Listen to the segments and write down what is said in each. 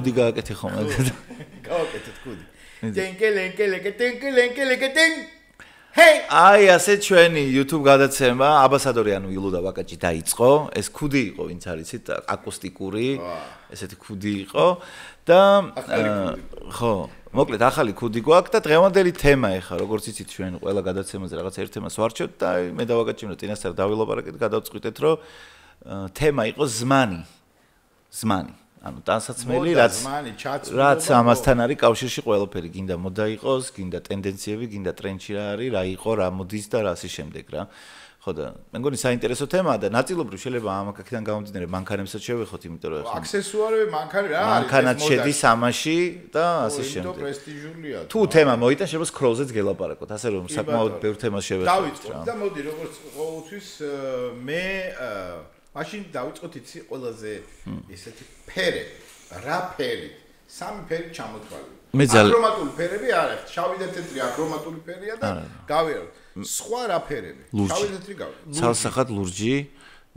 ქუდი გააკეთე ხოლმე. გავაკეთეთ ქუდი. ტენკელენკელეკეტენკელენკელეკეტენ. ჰეი! აი, ასე ჩვენი YouTube გადაცემა აბასადორი ანუ ილუდა ვაკაჭი დაიწყო. ეს ქუდი იყო, ვინც არიცით, აკუსტიკური. ესეთი ქუდი იყო და ხო, მოკლედ ახალი ქუდი გვაქვს და დღევანდელი თემა ეხა, როგორც იცით, ჩვენ ყველა გადაცემაზე რაღაც ერთ თემას ვარჩევთ და მე და ვაკაჭიმ წინასწარ დავილაპარაკეთ, გადავწყვიტეთ, რომ თემა იყო ზმანი. ზმანი. ანუ ტანსაცმელი, რაც ამასთან არის კავშირში ყველაფერი, გინდა მოდა იყოს, გინდა ტენდენციები, გინდა ტრენდში რა არის, რა იყო, რა მოდის და რა ის შემდეგ რა. ხო და მე მგონი საინტერესო თემაა და ნაწილობრივ შეიძლება ამ აქედან გამომდინარე მანქანებსაც შევეხოთ, იმიტომ რომ აქსესუარები მანქანები რა არის? მანქანაც შედის ამაში და ასე შემდეგ. პრესტიჟულია. თუ თემა მოიტან, შეიძლება სკროლზეც გელაპარაკოთ, ასე რომ საკმაოდ ბევრ თემას შევეხოთ. დავიწყოთ და მოდი როგორც ყოველთვის მე მაშინ დავიწყოთ იცი ყველაზე ესეთი ფერები, რა ფერი? სამი ფერი ჩამოთვალე. აკრომატული ფერები არა, შავი და თეთრი აკრომატული ფერია და გავიაროთ. სხვა რა ფერები? შავი და თეთრი გავიაროთ. ცალსახად ლურჯი,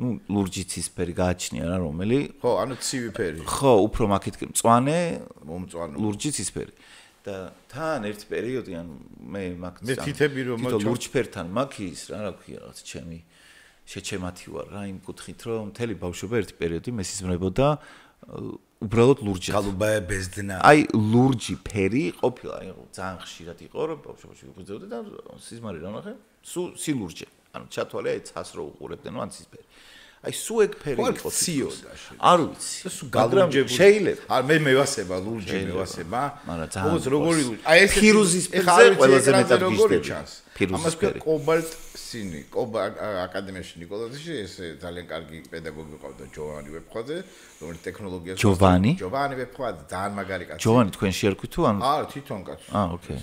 ну, ლურჯი ცისფერი გააჩნია რა, რომელი? ხო, ანუ ცივი ფერი. ხო, უფრო მაგით მწვანე, მომწვანო. ლურჯი ცისფერი. და თან ერთ პერიოდი, ანუ მე მაგ მე თითები რომ ლურჯფერთან მაგის რა ქვია, რაღაც ჩემი შეჩემათი ვარ რა იმ კუთხით რომ მთელი ბავშვობა ერთი პერიოდი მესიზმრებოდა უბრალოდ ლურჯი. გალუბაა ბეზდნა. აი ლურჯი ფერი ყოფილა, აი ძალიან ხშირად იყო რომ ბავშვობაში ვიღვიძებდი და სიზმარი რა ნახე? სილურჯე. ანუ ჩათვალე აი ცას რო უყურებდნენ ან ცისფერი. აი სუ ეგ ფერი იყო ციოდა. არ ვიცი. სუ გალურჯები შეიძლება. მე მევასება ლურჯი მევასება. მაგრამ ძალიან როგორი ლურჯი? აი ეს ფირუზის ფერზე ყველაზე მეტად გიჟდები. ამას ქვია კობალტ სინი. აკადემიაში ნიკოლოზში ეს ძალიან კარგი პედაგოგი ყავდა ჯოვანი ვეფხვაძე, რომელიც ტექნოლოგიას ჯოვანი ვეფხვაძე ძალიან მაგარი კაცი. ჯოვანი თქვენში არ ქვით თუ ანუ? არა, თვითონ კაცი. ოკეი.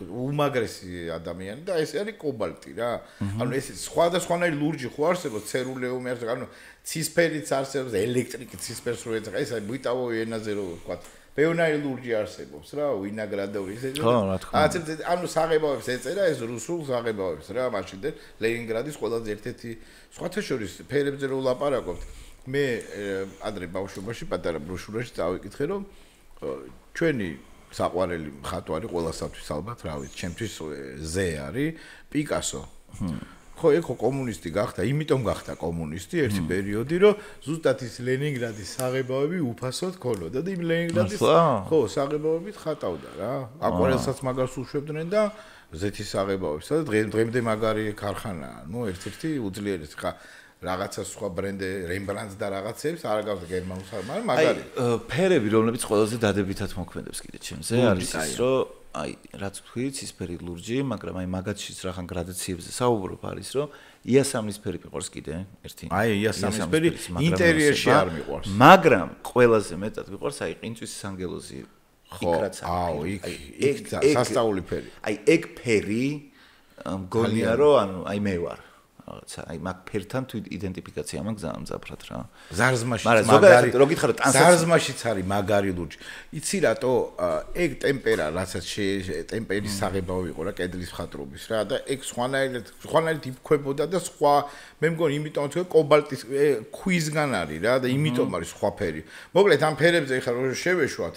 უმაგრესი ადამიანი და ეს არის კობალტი რა. ანუ ეს სხვადასხვანაირი ლურჯი ხო არსებობს, ცერულეუმი არსებობს, ანუ ცისფერიც არსებობს, ელექტრიკი ცისფერს რო ეძახა, ეს ბიტავო ენაზე რო ვთქვა. ბევრნაირი ლურჯი არსებობს რა, ვინაგრადოვი ისე. ხო, რა თქმა უნდა. ანუ საღებავებს ეწერა ეს რუსულ საღებავებს რა, მაშინ და ლენინგრადის ყველაზე ერთ-ერთი სხვათა შორის ფერებზე რო ვლაპარაკობთ. მე ადრე ბავშვობაში პატარა ბროშურაში წავიკითხე რომ ჩვენი საყვარელი მხატვარი ყველასათვის ალბათ რა ვიცი, ჩემთვის ზე არის პიკასო. ხო, ეხო კომუნისტი გახდა, იმიტომ გახდა კომუნისტი ერთი პერიოდი, რომ ზუსტად ის ლენინგრადის საღებავები უფასოდ ქონოდა და იმ ლენინგრადის ხო, საღებავებით ხატავდა რა. აკვარელსაც მაგას უშვებდნენ და ზეთის საღებავებსა და დღემდე მაგარი ქარხანაა. ნუ ერთ-ერთი უძლიერესი ხა რაღაცა სხვა ბრენდი რემბრანდს და რაღაცებს არ გავს გერმანულს მაგრამ მაგარი. ფერები რომლებიც ყველაზე დადებითად მოქმედებს კიდე ჩემზე არის ის რომ აი რაც თქვი ცისფერი ლურჯი, მაგრამ აი მაგათშიც რახან გრადაციებზე საუბრობ არის რომ იასამნისფერი მიყვარს კიდე ერთი. აი იასამნისფერი ინტერიერში არ მიყვარს. მაგრამ ყველაზე მეტად მიყვარს აი ყინწვის ანგელოზი. ხო, აუ იქ სასწაული ფერი. აი ეგ ფერი მგონია რომ ანუ აი მე ვარ. რაღაცა აი მაგ ფერთან თუ იდენტიფიკაცია მაქვს ძალიან მძაფრად რა. ზარზმაშიც მაგარი რო გითხარო ზარზმაშიც არის მაგარი ლურჯი. იცი რატო ეგ ტემპერა რასაც ტემპერის საღებავი იყო რა კედლის მხატვრობის რა და ეგ სხვანაირად იფქვებოდა და სხვა მე მგონი იმიტომ რომ კობალტის ქვისგან არის რა და იმიტომ არის სხვა ფერი. მოკლედ ამ ფერებზე ეხლა რო შევეშვათ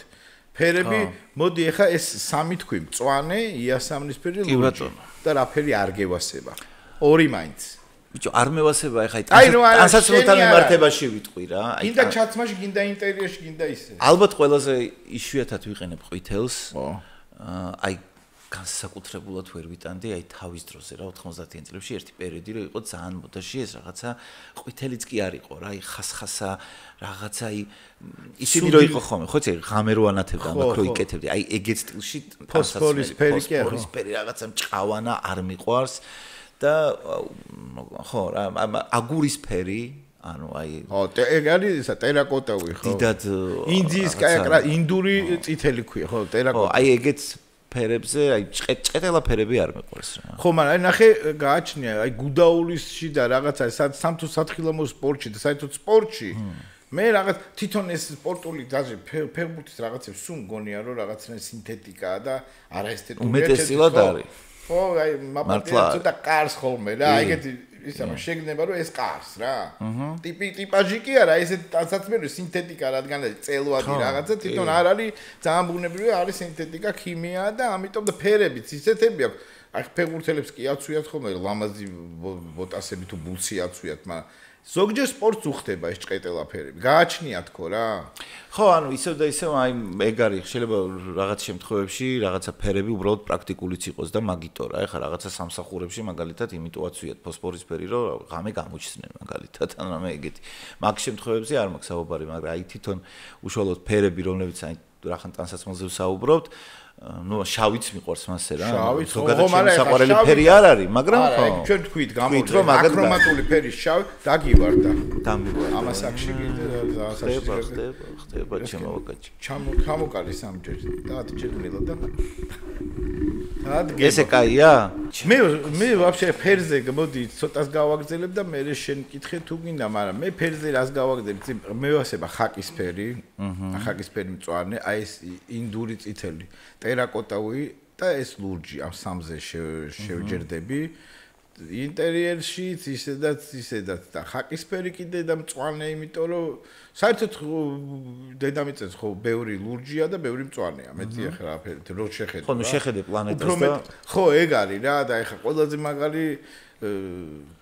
ფერები მოდი ეხლა ეს სამი თქვი მწვანე იასამნისფერი ლურჯი და რა ფერი არ გევასება. ორი მაინც ბიჭო არ მევასება ეხა ტანსაცმელთან მიმართებაში ვიტყვი რა. გინდა ჩაცმაში, გინდა ინტერიერში, გინდა ისე. ალბათ ყველაზე იშვიათად ვიყენებ ყვითელს. აი განსაკუთრებულად ვერ ვიტანდი აი თავის დროზე რა 90-იან წლებში ერთი პერიოდი რო იყო ძალიან მოდაში ეს რაღაცა ყვითელიც კი არ იყო რა აი ხასხასა რაღაცა აი ისინი რო იყო ხოლმე ხო იცი ღამე რო ანათებდა მაგ რო იკეთებდი აი ეგეთ სტილში ფოსფორის ფერი კი ხო ფოსფორის ფერი რაღაცა მჭყავანა არ მიყვარს და ხო რა აგურის ფერი ანუ აი ხო ეგ არის ისა ტერაკოტავი ხო დიდად ინდიის ინდური წითელი ქვია ხო ტერაკოტა აი ეგეც ფერებზე აი ჭყეტელა ფერები არ მეყვარს რა ხო მაგრამ აი ნახე გააჩნია აი გუდაულისში და რაღაცა სამთო სათხილამო სპორტში და საერთოდ სპორტში მე რაღაც თვითონ ეს სპორტული დაჟე ფეხბურთის რაღაცებს სულ მგონია რომ რაღაცნაირ სინთეტიკაა და არაესთეტური უმეტესილად არის ხო აი მაპატია ცოტა კარს ხოლმე რა ეგეთი ისა შეგნება რომ ეს ყარს რა. ტიპაჟი კი არა, ესეთ ტანსაცმელი სინთეტიკა რადგან წელვადი რაღაცა თვითონ არ არის ძალიან ბუნებრივი არის სინთეტიკა, ქიმია და ამიტომ და ფერებიც ისეთები აქვს. აი ფეხბურთელებს კი აცვიათ ხოლმე ლამაზი ბოტასები თუ ბულცი აცვიათ, მაგრამ ზოგჯერ სპორტს უხდება ეს ჭყეტელა ფერები. გააჩნია თქო რა. ხო, ანუ ისევ და ისევ აი ეგ არის, შეიძლება რაღაც შემთხვევებში რაღაცა ფერები უბრალოდ პრაქტიკულიც იყოს და მაგიტო რა. ეხლა რაღაცა სამსახურებში მაგალითად იმიტომ აცვიათ ფოსფორის ფერი, რომ ღამე გამოჩნდნენ მაგალითად, ან რამე ეგეთი. მაგ შემთხვევებში არ მაქვს საუბარი, მაგრამ აი თვითონ უშუალოდ ფერები, რომლებიც აი რახან ტანსაცმელზე ვსაუბრობთ, ну შავიც მიყვარს მასე რა. ზოგადად შემოსაყვარელი ფერი არ არის, მაგრამ ხო. ჩვენ თქვით გამოდი აკრომატული ფერის შავი დაგივარდა. დამივარდა. ამას აქში კიდე ხდება ჩემოვაკაჭი. ჩამოკალი სამჯერ და 10 ჯერ ნელა და ესე კაია? მე ვაფშე ფერზე მოდი ცოტას გავაგრძელებ და მე შენ მკითხე თუ გინდა, მაგრამ მე ფერზე რას გავაგრძელებ? მე ვასება ხაკისფერი, ხაკისფერი მწვანე, აი ეს ინდური წითელი, ტერაკოტავი და ეს ლურჯი ამ სამზე შევჯერდები. ინტერიერშიც ისედაც და ხაკისფერი კიდე და მწვანე, იმიტომ რომ საერთოდ დედამიწაზე ხო ბევრი ლურჯია და ბევრი მწვანეა. მეტი ახლა რაფერი რო შეხედე. ხო, შეხედე პლანეტას და ხო, ეგ არის რა და ეხლა ყველაზე მაგარი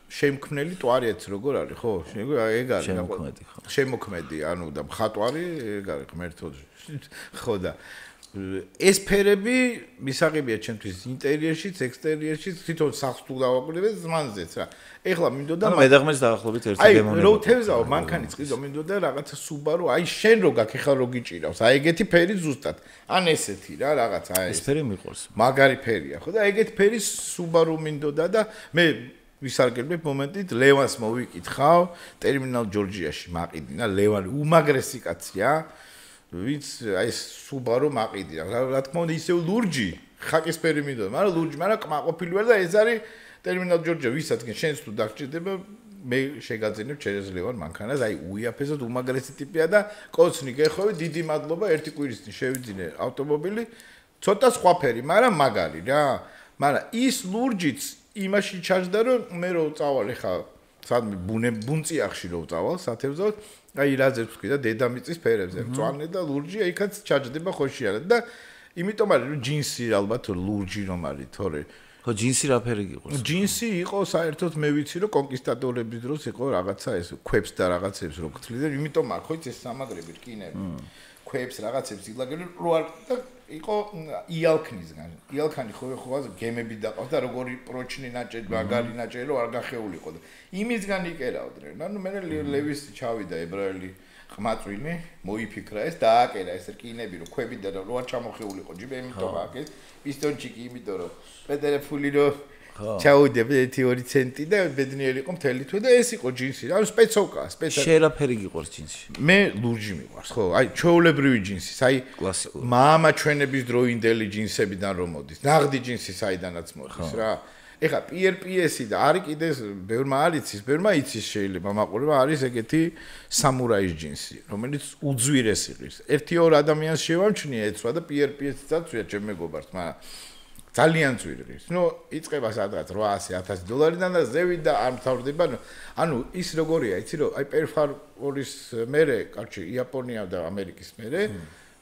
შემქმნელი ტვარიაც როგორ არის, ხო? ეგ არის შემოქმედი, ანუ და მხატვარი ეგ არის ღმერთო. ხო და ეს ფერები მისაღებია ჩემთვის ინტერიერშიც, ექსტერიერშიც, თვითონ სახლს თუ დავაკვირდებ ზმანზეც რა. ეხლა მინდოდა მე და ღმერთს დაახლოებით ერთი გემონება. აი, რო თევზაო, მანქანის ყიდო მინდოდა რაღაცა Subaru, აი შენ რო გაქეხა რო გიჭირავს, აი ეგეთი ფერი ზუსტად. ან ესეთი რა, რაღაცა აი ეს ფერი მიყვარს. მაგარი ფერია, ხო და ეგეთი ფერი Subaru მინდოდა და მე ვისარგებლებ მომენტით ლევანს მოვიკითხავ, ტერმინალ ჯორჯიაში მაყიდინა, ლევანი უმაგრესი კაცია. ვინც აი Subaru მაყიდია. რა თქმა უნდა ისევ ლურჯი, ხაკისფერი მინდოდა, მაგრამ ლურჯი, მაგრამ კმაყოფილი ვარ და ეს არის ტერმინალ ჯორჯია, ვისაც კი შენს თუ დაგჭირდება, მე შეგაძინებ ჩერეზლევან მანქანას, აი უიაფესად უმაგრესი ტიპია და კოცნი გეხოვი, დიდი მადლობა, ერთი კვირის წინ შევიძინე ავტომობილი, ცოტა სხვა ფერი, მაგრამ მაგარი რა. მაგრამ ის ლურჯიც იმაში ჩაჯდა, რომ მე რო წავალ ხა სადმე ბუნწიახში რო წავალ სათევზაოდ, აი რაზე ვთქვი და დედამიწის ფერებზე, მწვანე და ლურჯი, იქაც ჩაჯდება ხოშიარად და იმიტომ არის რომ ჯინსი ალბათ ლურჯი რომ არის, თორე ხო ჯინსი რა ფერი იყოს? ჯინსი იყო საერთოდ მე ვიცი რომ კონკისტადორების დროს იყო რაღაცა ეს ქვებს და რაღაცებს რო გთვლიდე, იმიტომ აქ ხო ეს სამაგრები რკინები. ქვებს რაღაცებს ილაგებდნენ რო არ და იყო იალქნისგან. იალქანი ხო გემები დაყავს და როგორი პროჩნი ნაჭერი, მაგარი ნაჭერი რო არ გახეულიყო და იმისგან იკერავდნენ. ანუ მე ლევის ჩავიდა ებრაელი ხმაწვინი, მოიფიქრა ეს დააკერა ეს რკინები რო ქვები და რო არ ჩამოხეულიყო ჯიბე, იმიტომ აქ ეს პისტონჩიკი, იმიტომ რომ პეტერფული რო ჩაუდებ 1-2 ცენტი და ბედნიერი იყო მთელი თვე და ეს იყო ჯინსი. ანუ სპეცოვკა, სპეციალური. შენ რა ფერი გიყვარს ჯინსი? მე ლურჯი მიყვარს, ხო, აი ჩვეულებრივი ჯინსი, აი კლასიკური. მამა ჩვენების დროინდელი ჯინსებიდან რომ მოდის. ნაღდი ჯინსი საიდანაც მოდის რა. ეხა PRPS-ი და არის კიდე ბევრმა არიცის, ბევრმა იცის შეიძლება მაყურება, არის ეგეთი სამურაის ჯინსი, რომელიც უძვირესი ღირს. 1-2 ადამიანს შევამჩნია ეცვა და PRPS-იც აცვია ჩემ მეგობარს, მაგრამ ძალიან ძვირს. ნუ იწება სადღაც 800-1000 დოლარიდან და ზევით და არ მთავრდება. ანუ ის როგორია, იცი რომ აი პერფორმორის მერე, კაცი, იაპონია და ამერიკის მერე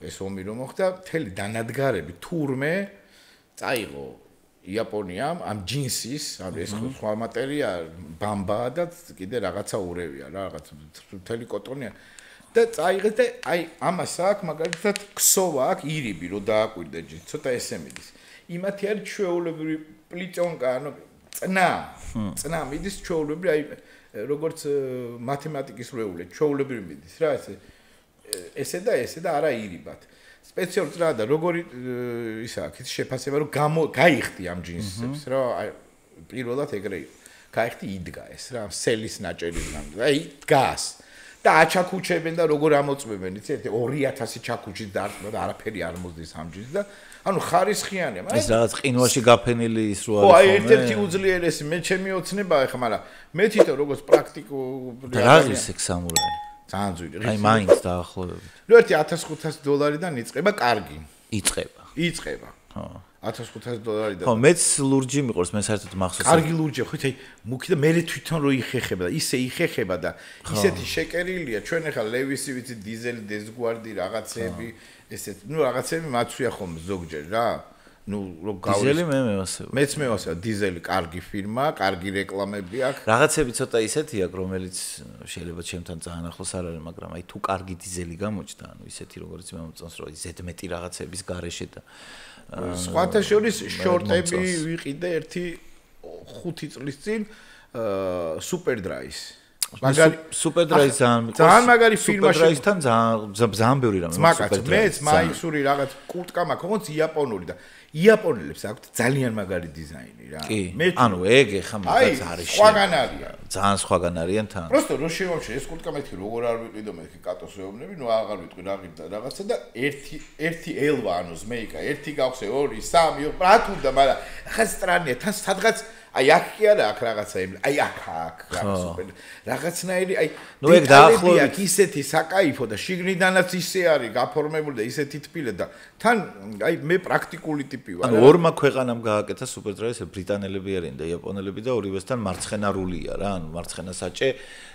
ეს ომი რომ მოხდა, მთელი დანადგარები თურმე წაიღო იაპონიამ ამ ჯინსის, ანუ ეს სხვა მატერია, ბამბა და კიდე რაღაცა ურევია რა, რაღაც მთელი კოტონია. და წაიღეს და აი ამას აქვს მაგალითად ქსოვა აქვს ირიბი რომ დააკვირდე ჯინს, ცოტა ესე მიდის. იმათი არის ჩვეულებრივი პლიტონკა, ანუ წნა მიდის ჩვეულებრივი, აი როგორც მათემატიკის რეული, ჩვეულებრივი მიდის რა, ესე და არა ირიბად. სპეციალურად რა და როგორი ისა აქ შეფასება რომ გაიხდი ამ ჯინსებს რა, აი პირველად ეგრე იყო. გაიხდი იდგა ეს რა, სელის ნაჭერიდან. აი დგას. და აჩაკუჩებენ და როგორ ამოწმებენ, იცი 2000 ჩაკუჩის დარტყმა და არაფერი არ მოძდეს ამ ჯინს და ანუ ხარისხიანია, მაგრამ ეს რაღაც ყინვაში გაფენილი ის რო არის ხო, აი ერთ-ერთი უძლიერესი მე ჩემი ოცნებაა ხა, მაგრამ მე თვითონ როგორც პრაქტიკული რა არის ეს სამურაი? ძალიან ძვირი. აი მაინც დაახლოებით. ნუ ერთი $1500-დან იწყება კარგი. იწყება. იწყება. ხო. $1500 და ხო მეც ლურჯი მიყვარს მე საერთოდ მახსოვს კარგი ლურჯი ხო იცი მუქი და მე თვითონ რო იხეხება და ისე იხეხება და ისეთი შეკერილია ჩვენ ახლა ლევისი ვიცი დიზელი დეზგვარდი რაღაცები ესეთ ნუ რაღაცები მაცვია ხომ ზოგჯერ რა ნუ რო გავლის დიზელი მე მევასება მეც მევასება დიზელი კარგი ფირმა კარგი რეკლამები აქვს რაღაცები ცოტა ისეთი აქვს რომელიც შეიძლება ჩემთან ძალიან ახლოს არ არის მაგრამ აი თუ კარგი დიზელი გამოჩნდა ანუ ისეთი როგორც მე მომწონს რომ ზედმეტი რაღაცების გარეშე და სხვათა შორის შორტები ვიყიდე ერთი 5 წლის წინ სუპერდრაის მაგარი სუპერდრაის ძალიან მაგარი ფირმა სუპერდრაისთან ძალიან ბევრი რამე სუპერდრაის მეც მაისური რაღაც კურტკა მაქვს როგორც იაპონური და იაპონელებს აქვთ ძალიან მაგარი დიზაინი რა მე ანუ ეგ ეხა მაგაც არის სხვაგან არიან ძალიან სხვაგან არიან თან просто რო შევამშე ეს კურტკა მეთქი როგორ არ ვიყიდო მეთქი კატოს ეუბნები ნუ აღარ ვიტყვი რაღაცა და ერთი ელვა ანუ ზმეიკა ერთი გავხსე 2 3 რა თუნდა მაგრამ ხა სტრანია თან სადღაც აი აქ კი არა აქ რაღაცაები აი აქ სუპერ რაღაცნაირი აი ნუ ეგ დაახლოებით ისეთი საკაიფო და შიგნიდანაც ისე არის გაფორმებული და ისეთი თბილი და თან აი მე პრაქტიკული ტიპი ვარ ანუ ორმა ქვეყანამ გააკეთა სუპერდრაის ბრიტანელები არიან და იაპონელები და ორივესთან მარცხენა რულია რა ანუ მარცხენა საჭე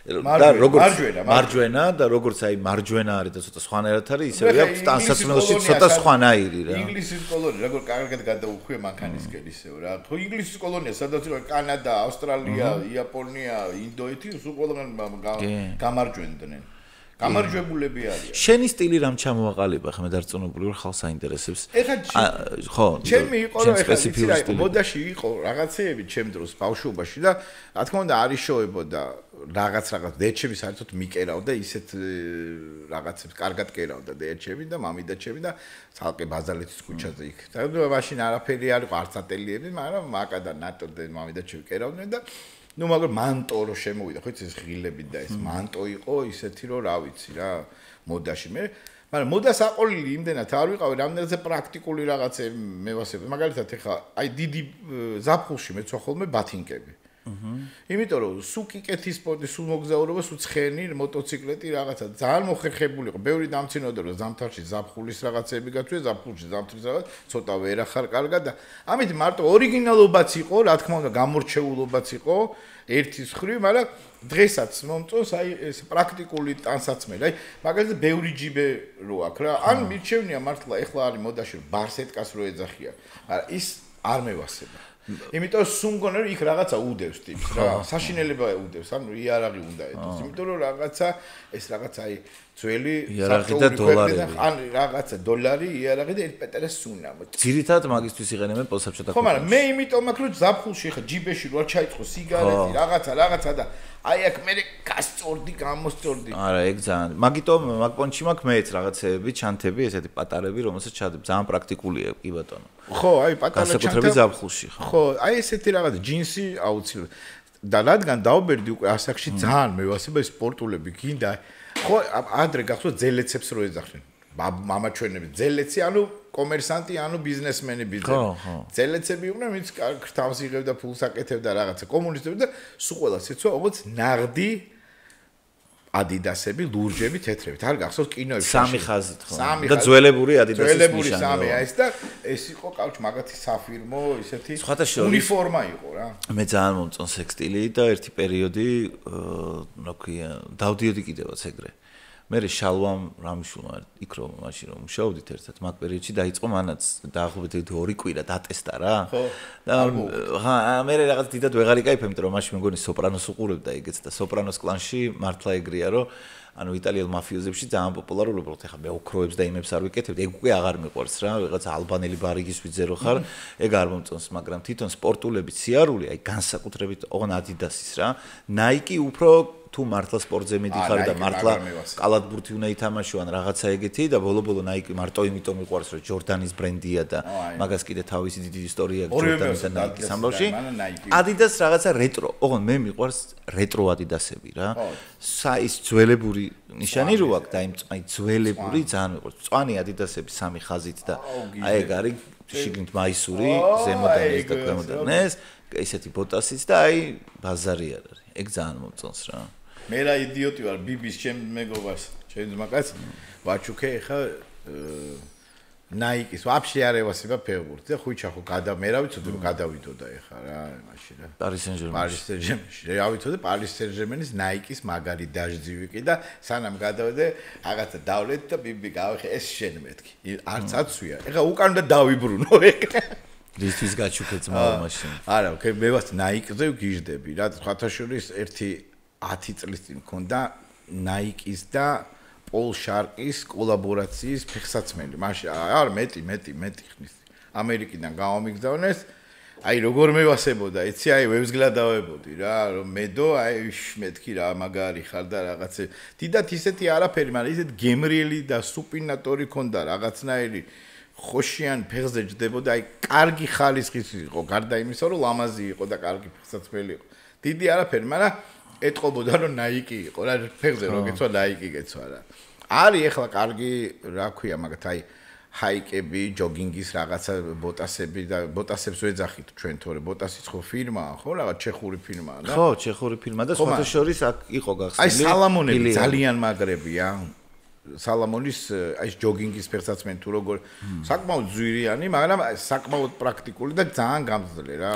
და როგორც მარჯვენა და როგორც აი მარჯვენა არის და ცოტა სხვანაირად არის ისევე აქვს ტანსაცმელში ცოტა სხვანაირი რა ინგლისის კოლონია როგორ კარგად გადაუხვია მანქანისკენ ისევ რა ხო ინგლისის კოლონია სადაც კანადა ავსტრალია იაპონია ინდოეთი სულ ყველგან გამარჯვენდნენ გამარჯვებულები არიან შენი სტილი რამ ჩამოაყალიბა ხა მე დარწმუნებული ვარ ხალხს აინტერესებს ხო ჩემი იყო რომ ეხლა მოდაში იყო რაღაცეები ჩემ დროს ბავშვობაში და რა თქმა უნდა არის შოებოდა რაღაც დეჩები საერთოდ მიკერავდა ისეთ რაღაცებს კარგად კერავდა დეჩები და მამიდაჩები და ცალკე ბაზალეთის ქუჩაზე იქ და მაშინ არაფერი არ იყო არც ატელიები მაგრამ მაკა და ნატო და მამიდაჩები კერავდნენ და ნუ მაგრამ მანტო რო შემოვიდა ხო იცი ეს ღილები და ეს მანტო იყო ისეთი რომ რა ვიცი რა მოდაში მე მაგრამ მოდას აყოლილი იმდენად არ ვიყავი რამდენადაც პრაქტიკული რაღაცები მევასებდი მაგალითად ეხა აი დიდი ზაფხულში მეცვა ხოლმე ბათინკები იმიტომ რომ სულ კიკეთი სპორტი სულ მოგზაურობა სულ ცხენი მოტოციკლეტი რაღაცა ძალიან მოხერხებული იყო ბევრი დამცინოდა რომ ზამთარში ზაფხულის რაღაცები გაწვე ზაფხულში ზამთრის რაღაც ცოტა ვერ ახარ კარგად და ამით მარტო ორიგინალობაც იყო რა თქმა უნდა გამორჩეულობაც იყო ერთის ხრივ მაგრამ დღესაც მომწონს აი ეს პრაქტიკული ტანსაცმელი აი მაგალითად ბევრი ჯიბე რო აქვს რა ან მირჩევნია მართლა ეხლა არის მოდაში ბარსეტკას რო ეძახია მაგრამ ის არ მევასება იმიტომ სუნგონე იქ რაღაცა უდევს ტიპს რა საშინელება უდევს ანუ იარაღი უნდა ეთოს იმიტომ რომ რაღაცა ეს რაღაცა აი ძველი იარაღი და დოლარი ან რაღაცა დოლარი იარაღი და ერთ პეტერე სუნა ძირითადად მაგისთვის იყენებენ პოსაბჭოთა ხო მაგრამ მე იმიტომ მაქვს რომ ზაფხულში ხა ჯიბეში რო არ ჩაიწყო სიგარეტი რაღაცა და აი აქ მე გასწორდი გამოსწორდი არა ეგ ძალიან მაგიტომ მაგ პონჩი მაქვს მეც რაღაცეები ჩანთები ესეთი პატარები რომელსაც ჩადებ ძალიან პრაქტიკულია კი ბატონო ხო აი პატარა ჩანთები განსაკუთრებით ზაფხულში ხო აი ესეთი რაღაც ჯინსი აუცილებლად და რადგან დაუბერდი უკვე ასაკში ძალიან მევასება სპორტულები გინდა ხო ადრე გახსოვთ ძელეცებს რო ეძახდნენ მამაჩვენები ძელეცი ანუ კომერსანტი ანუ ბიზნესმენი ძელეცები იყვნენ ვინც ქრთავს იღებდა ფულს აკეთებდა რაღაცა კომუნისტები და სულ ყველას იცვა როგორც ნაღდი ადიდასები ლურჯები თეთრებით არ გახსოვთ კინოებში სამი ხაზით ხო და ძველებური ადიდასის ნიშანი სამი აი ეს და ეს იყო კაუჩ მაგათი საფირმო ისეთი უნიფორმა იყო რა მე ძალიან მომწონს ეს სტილი და ერთი პერიოდი რა ქვია დავდიოდი კიდევაც ეგრე მე შალვამ რამიშულმა იქ რომ მაშინ რომ მუშაობდით ერთად მაგ პერიოდში დაიწყო მანაც დაახლოებით 2 კვირა დატესტა რა და ხა მე რაღაც დიდად ვეღარ იკაიფე იმიტომ რომ მაშინ მეგონი სოპრანოს უყურებდა ეგეც და სოპრანოს კლანში მართლა ეგრეა რომ ანუ იტალიელ მაფიოზებში ძალიან პოპულარული უბრალოდ ეხა მე ოქროებს და იმებს არ ვიკეთებდი ეგ უკვე აღარ მიყვარს რა რაღაც ალბანელი ბარიგის ვიძერო ხარ ეგ არ მომწონს მაგრამ თვითონ სპორტულები სიარული აი განსაკუთრებით ოღონ ადიდასის რა ნაიკი უფრო თუ მართლა სპორტზე მიდიხარ და მართლა კალათბურთი უნდა ითამაშო ან რაღაცა ეგეთი და ბოლო-ბოლო ნაიკი მარტო იმიტომ მიყვარს რომ ჯორდანის ბრენდია და მაგას კიდე თავისი დიდი ისტორია აქვს ჯორდანის და ნაიკის ამბავში ადიდას რაღაცა რეტრო ოღონ მე მიყვარს რეტრო ადიდასები რა ის ძველებური ნიშანი რო აქვს და აი ძველებური ძალიან მიყვარს მწვანე ადიდასები სამი ხაზით და აი ეგ არის შიგნით მაისური ზემოდან ეს და ქვემოდან ეს ესეთი ბოტასიც და აი ბაზარი არ არის ეგ ძალიან მომწონს რა მე რა იდიოტი ვარ ბიბის ჩემ მეგობარს ჩემ ძმაკაც ვაჩუქე ხა Nike-ის вообще არ ევასება ფეხბურთს და ხუჩა ხო მე რა ვიცოდი რომ გადავიდოდა ეხა რა მაშინ რა Paris Saint-Germain. Paris Saint-Germain. რა ვიცოდი Paris Saint-Germain-ის Nike-ის მაგარი დაჟძი ვიყი და სანამ გადავედე რაღაცა დავლეთ და ბიბი გავიხე ეს შენ მეთქი. არც აცვია. ეხა უკან და დავიბრუნო ეგ. Ისთვის გაჩუქეთ მაო მაშინ. არა, მე ვას Nike-ზე გიждები რა. ხათაშურის ერთი 10 წლის წინ მქონდა Nike-ის და Paul Shark-ის კოლაბორაციის ფეხსაცმელი. მაშინ არ მეტი ხნის. ამერიკიდან გამომიგზავნეს. აი როგორ მევასებოდა, იცი აი ვებსგლადავებოდი რა, რომ მედო აი მეთქი რა მაგარი ხარ და რაღაცე. დიდათ ისეთი არაფერი, მაგრამ ისეთ გემრიელი და სუპინატორი ქონდა რაღაცნაირი ხოშიან ფეხზე ჯდებოდა, აი კარგი ხალისხის იყო, გარდა იმისა, რომ ლამაზი იყო და კარგი ფეხსაცმელი იყო. დიდი არაფერი, მაგრამ ეტყობოდა რომ Nike იყო რა ფეხზე რო გეცვა Nike გეცვა რა. არის ახლა კარგი რა ქვია მაგათ აი ჰაიკები, ჯოგინგის რაღაცა ბოტასები და ბოტასებს ვეძახით ჩვენ თორე ბოტასიც ხო ფირმაა ხო რაღაც ჩეხური ფირმაა და ხო ჩეხური ფირმა და სხვათა შორის აქ იყო გახსნილი. აი სალამონები ძალიან მაგრებია. სალამონის აი ჯოგინგის ფეხსაცმელი თუ როგორ საკმაოდ ზვირიანი, მაგრამ საკმაოდ პრაქტიკული და ძალიან გამძლე რა.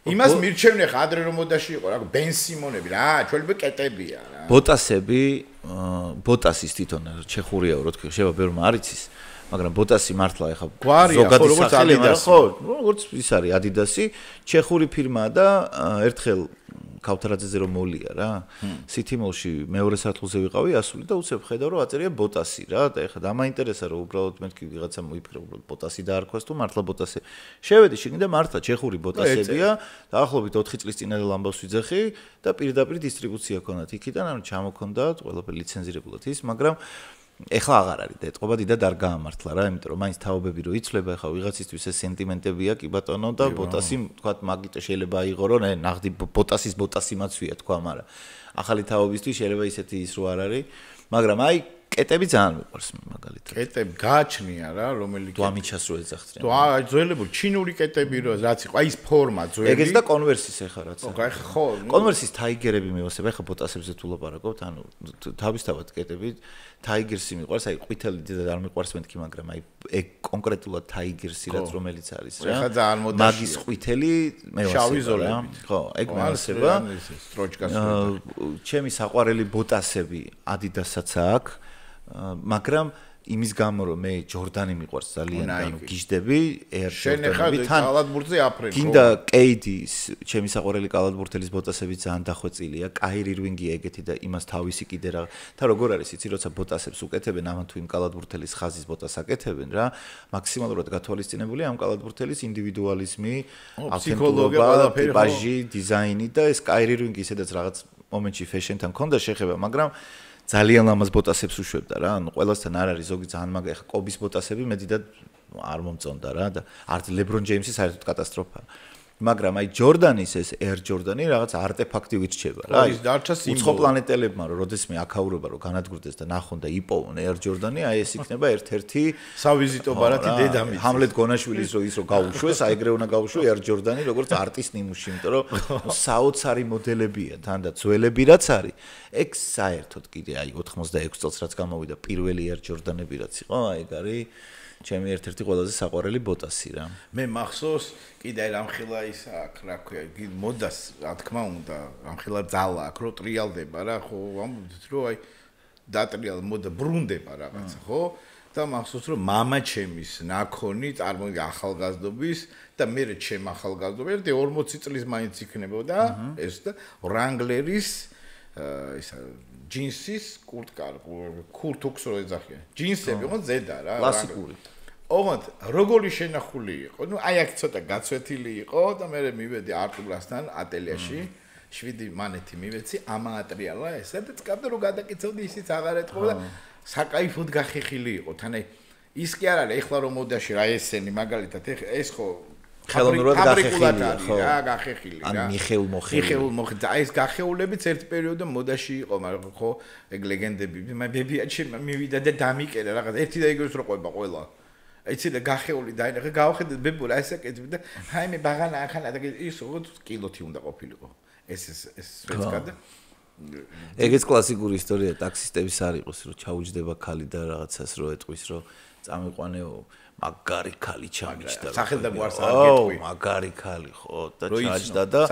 იმას მირჩევნე ხა ადრე რომ მოდაში იყო რა ბენ სიმონები რა ჩვენები კეტებია რა ბოტასები ბოტასის თვითონ ჩეხურია რო თქვი შევა ბევრმა არ იცის მაგრამ ბოტასი მართლა ეხა ზოგადი სახელია ხო როგორც ის არის Adidas-ი ჩეხური ფირმაა და ერთხელ ქავთარაძეზე რომ მოლია რა სითიმოლში მეორე სართულზე ვიყავი ასული და უცებ ხედავ რომ აწერია ბოტასი რა და ეხა დამაინტერესა რომ უბრალოდ მეთქი ვიღაცა მოიფიქრა უბრალოდ ბოტასი დაარქვას თუ მართლა ბოტასი შევედი შიგნი და მართლა ჩეხური ბოტასებია დაახლოებით 4 წლის წინადელ ამბავს ვიძახი და პირდაპირ დისტრიბუცია ქონდათ იქიდან ანუ ჩამოქონდათ ყველაფერი ლიცენზირებულად ის მაგრამ ეხლა აღარ არის და ეთყობა დიდად არ გაამართლა რა იმიტომ რომ მაინც თაობები რო იცლება ეხლა ვიღაცისთვის ეს სენტიმენტებია კი ბატონო და ბოტასი თქვათ მაგიტო შეიძლება აიღო რომ ნახდი ბოტასის ბოტასი მაცვია თქვა მაგრამ ახალი თაობისთვის შეიძლება ისეთი ის რო არ არის მაგრამ აი კეტები ძალიან მიყვარს მაგალითად კეტები გააჩნია რა რომელი დვამიჩას რო ეძახდნენ თუ აი ძველებური ჩინური კეტები რო რაც იყო აი ის ფორმა ძველი ეგეც და კონვერსის ეხა რაც ხო კონვერსის თაიგერები მევასება ეხა ბოტასებზე თუ ლაპარაკობთ ანუ თავისთავად კეტები თაიგერსი მიყვარს აი ყვითელი დედა არ მიყვარს მეთქი მაგრამ აი ეგ კონკრეტულად თაიგერსი რაც რომელიც არის რა ეხა ძალიან მოდაშია მაგის ყვითელი მევასება რა ხო ეგ მევასება სტროჩკას ჩემი საყვარელი ბოტასები Adidas-აც აქვს მაგრამ იმის გამო რომ მე ჯორდანი მიყვარს ძალიან ანუ გიждები Air Jordan-ები თან კალათბურთზე აფრენ გინდა KD-ის ჩემი საყვარელი კალათბურთელის ბოტასები ძალიან დახვეწილია Kyrie Irving-ი ეგეთი და იმას თავისი კიდე რა და როგორ არის იცი როცა ბოტასებს უკეთებენ ამან თუ იმ კალათბურთელის ხაზის ბოტას აკეთებენ რა მაქსიმალურად გათვალისწინებული ამ კალათბურთელის ინდივიდუალიზმი ავთენტურობა ტიპაჟი დიზაინი და ეს Kyrie Irving-ი ისედაც რაღაც მომენტში ფეშენთან ქონდა შეხება მაგრამ ძალიან ლამაზ ბოტასებს უშვებდა რა, ანუ ყველასთან არ არის ზოგი ძალიან მაგარი, ხა კობის ბოტასები მე დიდად არ მომწონდა რა და არც LeBron James-ის საერთოდ კატასტროფაა. მაგრამ აი ჯორდანის ეს Air Jordan-ი რაღაც არტეფაქტი ვიჩება რა. ის დარჩა სიმბოლო. უცხო პლანეტელებმა რომ როდესმე აქაურობა რომ განადგურდეს და ნახონ და იპოვონ Air Jordan-ი, აი ეს იქნება ერთ-ერთი სავიზიტო ბარათი დედამიწის. ჰამლეტ გონაშვილის რო ის რო გაუშვეს, აი ეგრე უნდა გაუშვო Air Jordan-ი როგორც არტის ნიმუში, იმიტომ რომ საოცარი მოდელებია თან და ძველები რაც არის. ეგ საერთოდ კიდე აი 86 წელს რაც გამოვიდა პირველი Air Jordan-ები რაც იყო, აი ეგ არის ჩემი ერთ-ერთი ყველაზე საყვარელი ბოტასი რა. მე მახსოვს კიდე რამხილა ის აქ რა ქვია, მოდას რა თქმა უნდა, რამხილა ძალა აქ რო ტრიალდება რა, ხო, ამბობთ რომ აი დატრიალ მოდა ბრუნდება რაღაცა, ხო? და მახსოვს რომ მამა ჩემის ნაქონი წარმოიდგა ახალგაზრდობის და მე ჩემ ახალგაზრდობა ერთი 40 წლის მაინც იქნებოდა ეს და Wrangler-ის ისა ჯინსის კურტკა კურტუქს რო ეძახიან ჯინსები იყო ზედა რა კლასიკური ოღონდ როგორი შენახული იყო ნუ აი აქ ცოტა გაცვეთილი იყო და მე მივედი არტურასთან ატელიაში 7 მანეთი მივეცი ამაატრიალა ესა და წკაბდა რომ გადაკიცოდი ისიც აღარ ეთყობა და საკაიფოდ გახეხილი იყო თან აი ის კი არ არის ეხლა რომ მოდაში რა ესენი მაგალითად ეს ხო ხელოვნურად გახეხილია ხო რა გახეხილი რა ან მიხეულ მოხდა აი ეს გახეულებიც ერთ პერიოდში მოდაში იყო მაგრამ ხო ეგ ლეგენდები მე ბებიაჩი მივიდა და დამიკერა რაღაც ერთი და იგივეს რო ყვება ყველა იცი და გახეული დაინახე გავხედე ბებურა ესაკეთებ და აი მე ბაღანა ახანა და ის როგორ კილოთი უნდა ყოფილიყო ეს სვეცკა და ეგეც კლასიკური ისტორია ტაქსისტების არ იყოს რომ ჩაუჯდება ქალი და რაღაცას რო ეტყვის რომ წამიყვანეო მაგარი ქალი ჩამიჭდა. სახელდა გვარს არ გეტყვი. მაგარი ქალი ხო და ჩაჯდა და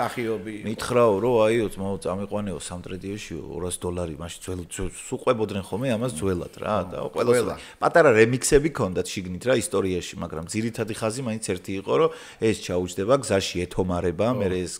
მითხრაო რომ აიო წამიყვანეო სამტრედიაში $200 მაშინ სუყვებოდნენ ხოლმე ამას ძველად რა და ყველა პატარა რემიქსები ქონდათ შიგნით რა ისტორიაში, მაგრამ ძირითადი ხაზი მაინც ერთი იყო რომ ეს ჩაუჯდება გზაში ეთომარება, მე ეს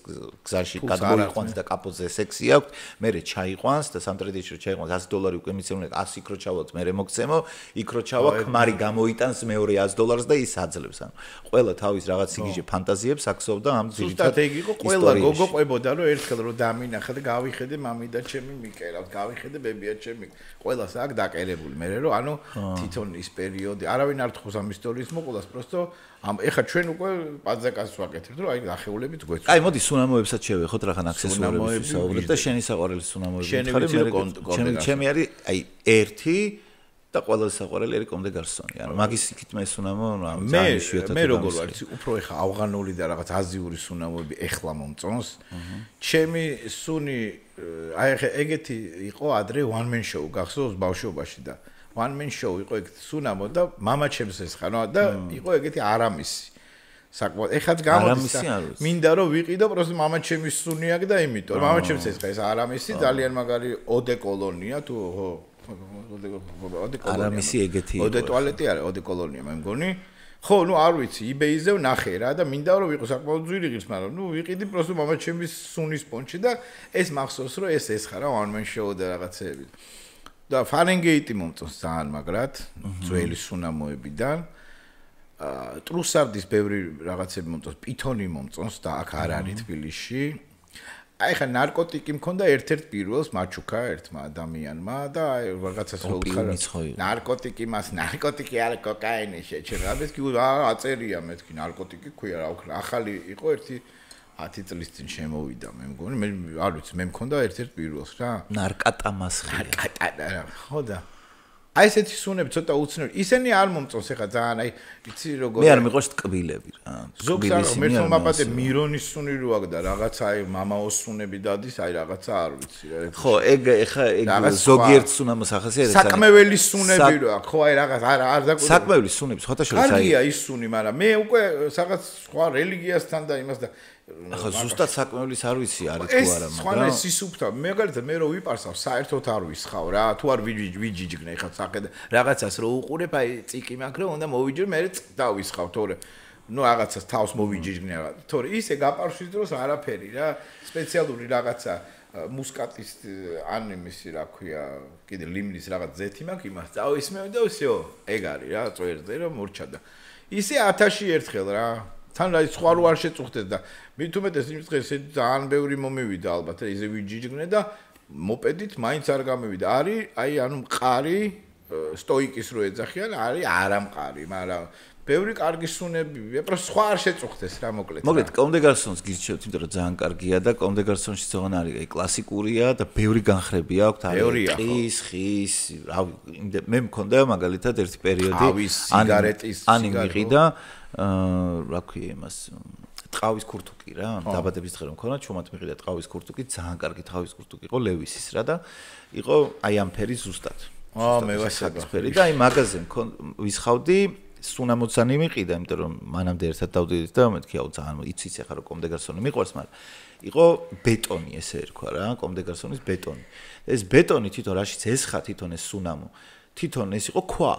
გზაში გადმოიყვანს და კაპოზე სექსი აქვს, მე ჩაიყვანს და სამტრედიაში რომ ჩაიყვანს $100 უკვე მიცემენ 100 იქ რო ჩავალთ მე მოგცემო, იქ რო ჩავა ქმარი გამოიტანს მეორე $100 და ის აძლევს. ანუ ყველა თავის რაღაც იგიჟე ფანტაზიებს აქსოვდა ამ ძირითად. ზუსტად ეგ იყო ყველა გოგო ყვებოდა რომ ერთხელ რომ დამინახა და გავიხედე მამიდა ჩემი მიკერავთ, გავიხედე ბებია ჩემი. ყველას აქ დაკერებული. მე რომ ანუ თვითონ ის პერიოდი არავინ არ თხოვს ამ ისტორიის მოყოლას, просто ამ ეხა ჩვენ უკვე პაძაკას ვაკეთებთ რომ აი ახეულებით გვეცვა. აი მოდი სუნამოებსაც შევეხოთ რახან აქსესუარებს ვისაუბრეთ და შენი საყვარელი სუნამოები ხარ. ჩემი არის აი ერთი და ყველა საყვარელი არის კომდე გარსონი. ანუ მაგის იქით მე სუნამო მე როგორ ვარ იცი უფრო ეხა ავღანური და რაღაც აზიური სუნამოები ეხლა მომწონს. ჩემი სუნი აი ეხა ეგეთი იყო ადრე one man show გახსოვს ბავშვობაში და one man show იყო ეგ სუნამო და мама ჩემს ესხანა და იყო ეგეთი არამისი. საკმაოდ ეხაც გამოდის მინდა რომ ვიყიდო პროსტო мама ჩემის სუნი აქვს და იმიტომ мама ჩემს ესხა ეს არამისი ძალიან მაგარი ოდე კოლონია თუ ხო ოდე კოლონია არამისი ეგეთი ოდე ტუალეტი არის ოდე კოლონია მე მგონი ხო ნუ არ ვიცი eBay-ზე ვნახე რა და მინდა რომ ვიყო საკმაოდ ძვირი ღირს მაგრამ ნუ ვიყიდი პროსტო мама ჩემის სუნის პონჩი და ეს მახსოვს რომ ეს ესხა რა one man show და რაღაცეები და ფარენგეიტი მომწონს ძალიან მაგრად ძველი სუნამოებიდან ტრუსარდის ბევრი რაღაცები მომწონს პითონი მომწონს და აქ არ არის თბილისში აი ხა ნარკოტიკი მქონდა ერთ-ერთ პირველს მაჩუკა ერთმა ადამიანმა და აი რაღაცას რო ხარ ნარკოტიკი მას ნარკოტიკი არა კოკაინი შეჩერაბეს კი აწერია მეთქი ნარკოტიკი ქვია რა ვქნა ახალი იყო ერთი 10 წლის წინ შემოვიდა მე მგონი მე არ ვიცი მე მქონდა ერთ-ერთ პირველს რა ნარკატამასხი ნარკატა ხო და აი ესეთი სუნები ცოტა უცნაური. ისინი არ მომწონს ეხა ძალიან აი იცი როგორ მე არ მიყვარს ტკბილები რა. ზოგს მერტო მაპატე მირონის სუნი რო აქვს და რაღაცა აი მამაოს სუნები დადის აი რაღაცა არ ვიცი რა. ხო ეგ ეხა ეგ ზოგიერთ სუნამოს ახასიათებს. საკმეველი სუნები რო აქვს ხო აი რაღაც არ დაკვირდა. საკმეველი სუნები სხვათაშორის აი კარგია ის სუნი მაგრამ მე უკვე რაღაც სხვა რელიგიასთან და იმას და ახლა ზუსტად საკმევლის არ ვიცი არის თუ არა მაგრამ სხვა ეს სისუფთა მაგალითად მე რო ვიპარსავ საერთოდ არ ვისხავ რა თუ არ ვიჯიჯგნე ხა სახედა რაღაცას რო უყურებ აი წიკი მაქვს რომ უნდა მოვიჯერ მე დავისხავ თორე ნუ რაღაცას თავს მოვიჯიჯგნე რა თორე ისე გაპარშვის დროს არაფერი რა სპეციალური რაღაცა მუსკატის ან იმისი რა ქვია კიდე ლიმნის რაღაც ზეთი მაქვს იმას დავისმევ და всё ეგ არის რა წვერზე რომ მორჩა და ისე 1000-ში ერთხელ რა თან რა სხვა რო არ შეწუხდეს და მით უმეტეს იმ დღეს ძალიან ბევრი მომივიდა ალბათ რა ისე ვიჯიჯგნე და მოპედით მაინც არ გამივიდა არის აი ანუ მყარი სტოიკის რო ეძახიან არის არამყარი მაგრამ ბევრი კარგი სუნები პრო სხვა არ შეწუხდეს რა მოკლედ კომდე გარსონს გირჩევთ იმიტომ რომ ძალიან კარგია და კომდე გარსონში ზოგან არის აი კლასიკურია და ბევრი განხრები აქვს არის ხის რავი მე მქონდა მაგალითად ერთი პერიოდი ან მიყიდა რა ქვია იმას ტყავის ქურთუკი რა დაბადების დღე რომ მქონდა ჩუმად მიყიდა ტყავის ქურთუკი ძალიან კარგი ტყავის ქურთუკი იყო ლევისის რა და იყო აი ამ ფერის ზუსტად მე ვასაკუთრე და აი მაღაზიაზე ვისხავდი სუნამოცანი მიყიდა იმიტომ რომ მანამდე ერთად დავდიდით და მეთქი აუ ძალიან იცის ახლა რომ კომდე გარსონი მიყვარს მაგრამ იყო ბეტონი ესე ერქვა რა კომდე გარსონის ბეტონი ეს ბეტონი თვითონ რაშიც ესხა თვითონ ეს სუნამო თვითონ ეს იყო ქვა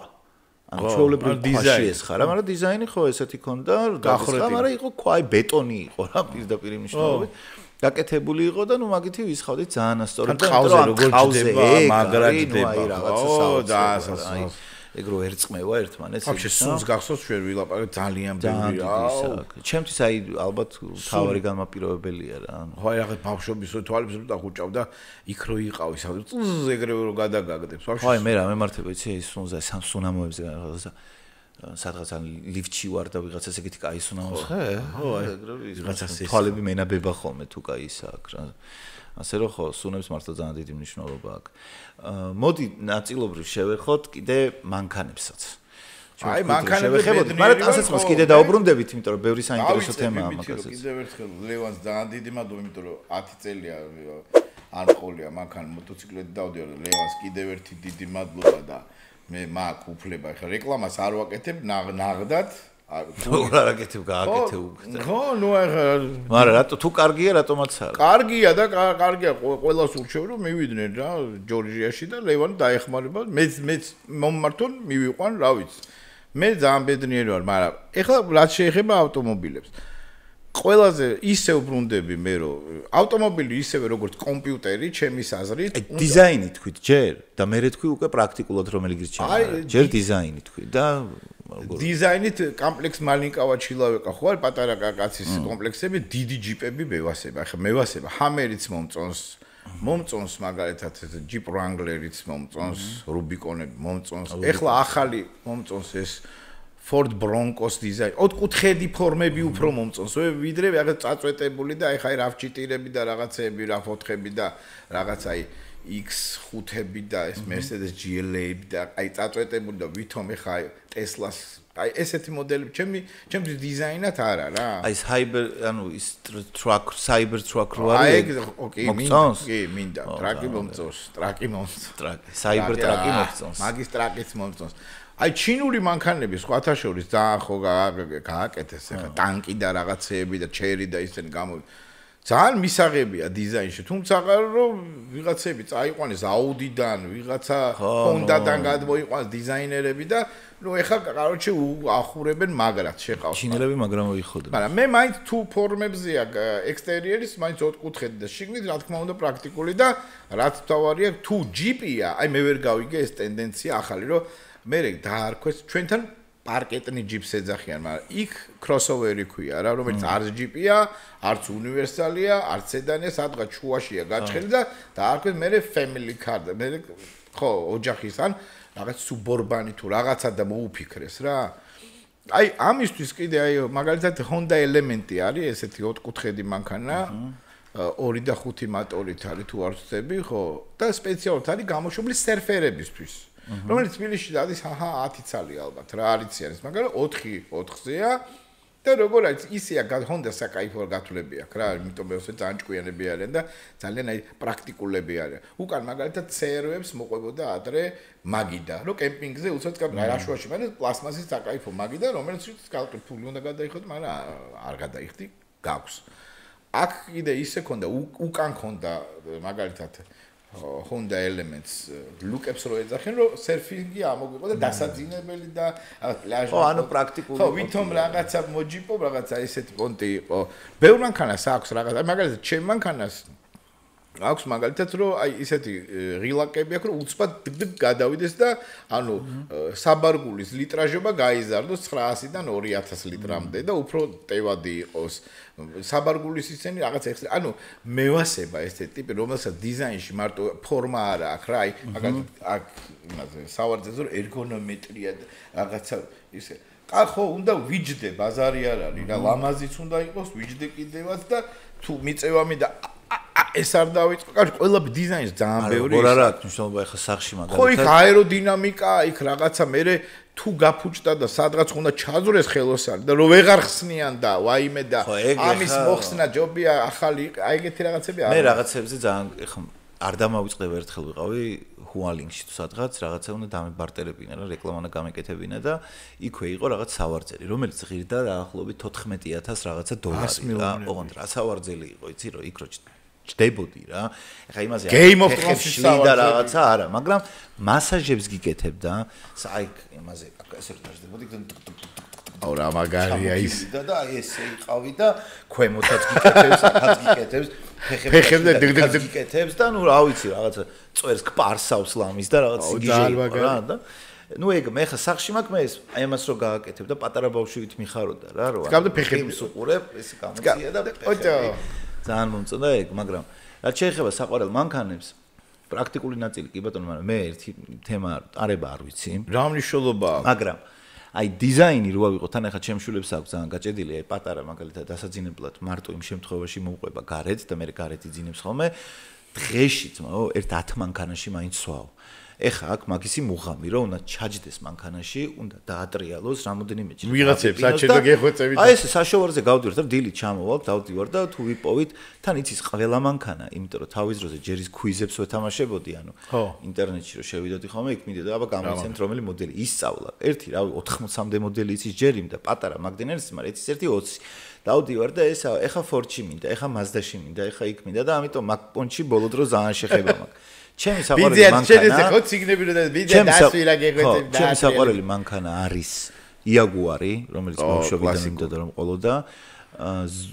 ანუ ჩვეულებრივ ქვაში ესხა რა მაგრამ დიზაინი ხო ესეთი ქონდა დახრება მაგრამ იყო ქვა აი ბეტონი იყო რა პირდაპირ მნიშვნელობით გაკეთებული იყო და ნუ მაგითი ვისხავდი ძალიან ასწორად და როგორ ჯდება მაგრად ჯდება ო და ეგ რო ერწყმევა ერთმანეთს ვაფშე სულს გახსოვს ჩვენ ვილაპარაკეთ ძალიან ბევრი აუ ჩემთვის აი ალბათ თავარი განმაპირობებელია რა ხო აი რაღაც ბავშვობის თვალებს რო დახუჭავდა იქ რო იყავის ეგრევე რო გადაგაგდებს ვაფშე ხო აი მე რა მემართება იცი ის სუნზე სუნამოებზე რაღაცა სადღაც ან ლიფტში ვარ და ვიღაცას ეგეთი კაი სუნამოს ხე ხო აი ეგრევე ვიღაცას თვალები მენაბება ხოლმე თუ კაი ისაა რა ასე რომ ხო სუნებს მართლა ძალიან დიდი მნიშვნელობა აქვს მოდი ნაწილობრივ შევეხოთ კიდე მანქანებსაც აი მანქანები შევეხებოდი მაგრამ ასეც კიდე დაუბრუნდებით იმიტომ რომ ბევრი საინტერესო თემაა მაგასაც კიდევ ერთხელ ლევანს ძალიან დიდი მადლობა იმიტომ რომ 10 წელია არ ყოლია მანქანა მოტოციკლით დავდიოდა ლევანს კიდევ ერთი დიდი მადლობა და მე მაგ უფლება ხა რეკლამას არ ვაკეთებ ნაღდად რა რაკეთებ გააკეთე უკვე ხო ნუ ახლა მაგრამ რატო თუ კარგია რატომაც არა კარგია და კარგია ყველას ურჩევ რომ მივიდნენ რა ჯორჯიაში და ლევანი დაეხმარება მეც მომმართონ მივიყვან რა ვიცი მე ძალიან ბედნიერი ვარ მაგრამ ეხლა რაც შეეხება ავტომობილებს ყველაზე ისე უბრუნდები მე რომ ავტომობილი ისევე როგორც კომპიუტერი ჩემის აზრით დიზაინი თქვით ჯერ და მე თქვი უკვე პრაქტიკულად რომელი გირჩევია ჯერ დიზაინი თქვი და დიზაინით კომპლექს მალინკავა ჩილავეკა ხო არის პატარა კაცის კომპლექსები დიდი ჯიპები მევასება ახლა მევასება ჰამერიც მომწონს მაგალითად ჯიპ რანგლერიც მომწონს რუბიკონები მომწონს ეხლა ახალი მომწონს ეს Ford Broncos დიზაინი. ოთხკუთხედი ფორმები უფრო მომწონს. ვიდრე რაღაც წაწვეტებული და ეხა რა ფჭიტირები და რაღაცები, რა ფოთხები და რაღაც აი X5-ები და ეს Mercedes GLA-ები და აი წაწვეტებული და ვითომ ეხა Tesla-ს აი ესეთი მოდელები ჩემთვის დიზაინად არა რა. აი cyber truck რო არის. აი მომწონს? კი, მინდა. ტრაკი მომწონს. cyber ტრაკი მომწონს. მაგის ტრაკიც მომწონს. აი ჩინური მანქანები სხვათა შორის ძალიან ხო გააკეთეს ახლა ტანკი და რაღაცეები და ჩერი და ისინი ძალიან მისაღებია დიზაინში თუმცა რომ ვიღაცები წაიყვანეს აუდიდან ვიღაცა ჰონდადან გადმოიყვანეს დიზაინერები და ნუ ეხლა კაროჩე ახურებენ მაგრად შეყავს ჩინელები მაგრამ მოიხოდნენ მაგრამ მე მაინც თუ ფორმებზეა ექსტერიერის მაინც ოთხკუთხედი და შიგნით რა თქმა უნდა პრაქტიკული და რაც თავარია თუ ჯიპია აი მე ვერ გავიგე ეს ტენდენცია ახალი რომ მე დაარქვეს ჩვენთან პარკეტნი ჯიპს ეძახიან, მაგრამ იქ crossover-ი ქვია რა, რომელიც არც ჯიპია, არც უნივერსალია, არც სედანია, სადღაც შუაშია გაჭრილი და დაარქვეს მე family car და მე ხო, ოჯახის ან რაღაც suburban-ი თუ რაღაცა და მოუფიქრეს რა. აი ამისთვის კიდე აი მაგალითად Honda Element-ი არის ესეთი ოთხკუთხედი მანქანა. 2 და 5 მოტორით არის თუ არ ვცდები, ხო? და სპეციალურად არის გამოშვებული სერფერებისთვის. რომელიც თბილისში დადის 10 წელი ალბათ რა არიციანის მაგრამ 4-4-ზეა და როგორ არის ისეა Honda საკაიფო გათვლები აქვს რა იმიტომ მეოსე ძალიან ჭკვიანები არიან და ძალიან აი პრაქტიკულები არიან უკან მაგალითად CR-ებს მოყვებოდა ადრე მაგიდა რომ კემპინგზე უცებ რაშუაში მაგრამ პლასმასის საკაიფო მაგიდა რომელიც ფული უნდა გადაიხოთ მაგრამ არ გადაიხდი გაქვს აქ კიდე ისე ქონდა უკან ქონდა მაგალითად Honda Elements look-ups რო ეძახენ რომ სერფინგი ამოგვიყო და დასაძინებელი და პლაჟი ხო ანუ პრაქტიკული ხო ვითომ რაღაცა მოჯიპო რაღაცა ესეთი პონტი იყო ბევრ მანქანას აქვს რაღაცა მაგალითად ჩემ მანქანას აქვს მაგალითად რომ აი ესეთი ღილაკები აქვს რომ უცბად დგ გადავიდეს და ანუ საბარგულის ლიტრაჟობა გაიზარდოს 900-დან 2000 ლიტრამდე და უფრო ტევადი იყოს საბარგულის ისენი რაღაც ექსტრა ანუ მევასება ეს ტიპი რომელსაც დიზაინში მარტო ფორმა არა აქვს რა აი მაგალითად აქ იმაზე სავარძელზე რომ ერგონომეტრია რაღაცა ისე ხო უნდა ვიჯდე ბაზარი არ არის რა ლამაზიც უნდა იყოს ვიჯდე კიდევაც და თუ მიწევამი და ეს არ დავიწყო, კარგი, ყველა დიზაინს ძალიან ბევრი ის. არა, მნიშვნელობა ეხა სახში მაგალითად. ხო, იქ აეროდინამიკა, იქ რაღაცა მე თუ გაფუჭდა და სადღაც უნდა ჩაძურეს ხელოსანი და რომ ვეღარ ხსნიან და ვაიმე და ამის მოხსნა ჯობია ახალი აი ეგეთი რაღაცები არა. მე რაღაცებზე ძალიან ეხა არ დამავიწყდება ერთხელ ვიყავი ჰუალინგში თუ სადღაც რაღაცა უნდა დამებარტერებინა რა რეკლამა უნდა გამეკეთებინა და იქვე იყო რაღაც სავარძელი რომელიც ღირდა დაახლოებით 14000 რაღაცა დოლარი რა ოღონდ რა სავარძელი იყო იცი რომ იქ რო ჭდებოდი რა ეხა იმაზე Game of Thrones-ის და რაღაცა არა მაგრამ მასაჟებს გიკეთებდა აი იმაზე ესე რომ დაждდებოდი აუ რა მაგარია ის და ესე იყავი და ქვემოთაც გიკეთებს ახაც გიკეთებს ფეხებზე დგდგ გიკეთებს და ნუ რა ვიცი რაღაცა წვერს კპარსავს ლამის და რაღაც სიგიჟე რა და ნუ ეგ მე ხა სახში მაქვს მე ეს აი ამას რო გააკეთებ და პატარა ბავშვით მიხაროდა რა რო გაბდა ფეხებს უყურებ ეს გამოცია და ძალიან მომწონდა ეგ მაგრამ რაც შეეხება საყვარელ მანქანებს პრაქტიკული ნაწილი კი ბატონო მაგრამ მე ერთი თემა არება არ ვიცი რა მნიშვნელობაა მაგრამ აი დიზაინი რო ავიღოთ თან ახლა ჩემშულებს აქვს ძალიან გაჭედილი აი პატარა მაგალითად დასაძინებლად მარტო იმ შემთხვევაში მოუყვება გარეთ და მე გარეთ იძინებს ხოლმე დღეში ძმაო ერთ 10 მანქანაში მაინც სვავ ეხა აქ მაგისი მუღამი რომ უნდა ჩაჯდეს მანქანაში, უნდა დაატრიალოს რამოდენიმე ჯერ. ვიღაცებს საჭირო გეხვეწებით. აი ეს საშოვარზე გავდივართ და დილით ჩამოვალ, დავდივარ და თუ ვიპოვით, თან იცის ყველა მანქანა, იმიტომ რომ თავის დროზე ჯერის ქუიზებს ვეთამაშებოდი, ანუ ინტერნეტში რომ შევიდოდი ხოლმე, იქ მიდიოდა, აბა გამიცემთ რომელი მოდელი ისწავლა. ერთი რავი 80-მდე მოდელი იცის ჯერი და პატარა მაგდენერს, მაგრამ იცის ერთი 20. დავდივარ და ეს ეხა Ford-ში მინდა, ეხა Mazda-ში მინდა, ეხა იქ მინდა და ამიტომ MacPon-ში ბოლო დრო ძალიან შეხება მაქვს. ჩემი საყვარელი მანქანა არის Jaguar-ი, რომელიც ბავშვობიდან მინდოდა რომ ყოლოდა.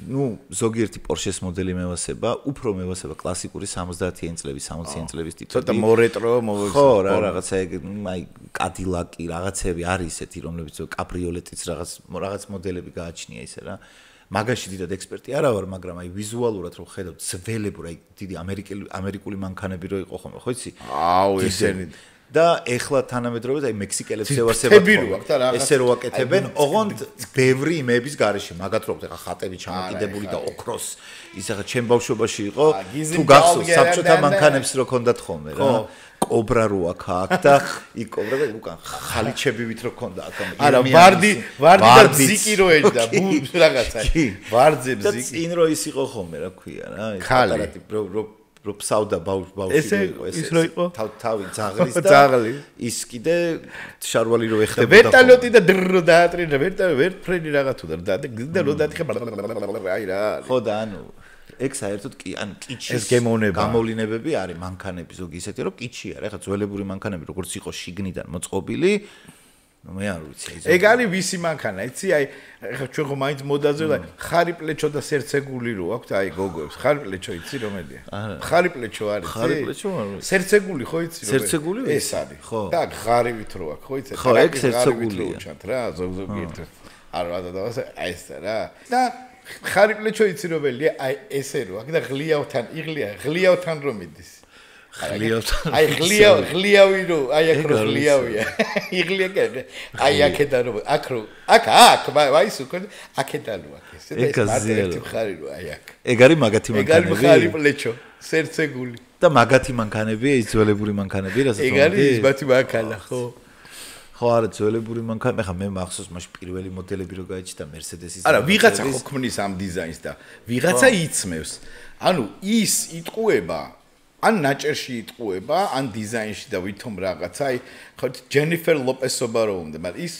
ნუ ზოგიერთი Porsche-s მოდელი მევასება, უფრო მევასება კლასიკური 70-იან წლების, 60-იან წლების ტიპი. ცოტა მორეტრო მოვიხსენე. ხო, რაღაცა ეგ, აი Cadillac-ი, რაღაცები არის ესეთი, რომლებიც კაბრიოლეტიც რაღაც მოდელები გააჩნია ისე რა. მაგაში დიდად ექსპერტი არა ვარ, მაგრამ აი ვიზუალურად რომ ხედავთ ძველებურ, აი დიდი ამერიკული მანქანები რო იყო ხოლმე, ხო იცი? აუ, ესენი და ეხლა თანამედროვე აი მექსიკელებს ევასებათ. ესე რო აკეთებენ, ოღონდ ბევრი იმების გარეშე, მაგათ რო ეხლა ხატები ჩამოკიდებული და ოქროს. ის ახლა ჩემ ბავშვობაში იყო, თუ გახსოვს საბჭოთა მანქანებს რო ქონდათ ხოლმე რა. კობრა რო აქ და იქ კობრა და უკან ხალიჩებივით რო ქონდა აქ. არა, ვარდი და ბზიკი რო ეჭდა, რაღაცა. ვარძე ბზიკი. და წინ რო ის იყო ხოლმე, რა ქვია რა, ეს პატარა ტიპ რო ფსავდა ბავშვი იყო ეს. ის რო იყო? თავი ძაღლის და ის კიდე შარვალი რო ეხება. ვერტალიოტი და დრო დაატრინა, ვერტფრენი რაღაც უნდა და რო დათხება. აი რა. ხო და ანუ ეგ საერთოდ კი ან კიჩის გამოვლინებები არის მანქანები ზოგი ისეთი რომ კიჩი არის ახლა ძველებური მანქანები როგორც იყო შიგნიდან მოწყობილი ნუ მე არ ვიცი ეგ არის ვისი მანქანა იცი აი ახლა ჩვენ ხო მაინც მოდაზე და ხარი პლეჩო და სერცეგული რო აქვს აი გოგოებს ხარი პლეჩო იცი რომელია ხარი პლეჩო არის ხარი პლეჩო არ ვიცი სერცეგული ხო იცი სერცეგული ეს არის ხო და ღარივით რო აქვს ხო იცი ხო ეგ სერცეგულია რა ზოგ-ზოგ არ ვადადავს აი ეს რა და ხარი პლეჩო იცი რომელია აი ესე რო აქ და ღლიავთან რომ მიდის აი ღლიავი რო აი აქ რო ღლიავია იღლია კერე აი აქედა რო აქ რო აქ ვაის უკვე აქედა რო აქ ესე და ეს მარტივი ხარი რო აი აქ ეგ არის მაგათი მანქანები ეგ არის ხარი პლეჩო სერცეგული და მაგათი მანქანები ის ძველებური მანქანები რასაც ეგ არის ის მათი მანქანა ხო ხო არა ძველებური მანქანა ხა მე მახსოვს მაშინ პირველი მოდელები რო გაიჩნდა Mercedes-ის არა ვიღაცა ხო ქმნის ამ დიზაინს და ვიღაცა იწმევს ანუ ის იტყუება ან ნაჭერში იტყუება ან დიზაინში და ვითომ რაღაცა აი ხო ჯენიფერ ლოპესობა რო უნდა მაგრამ ის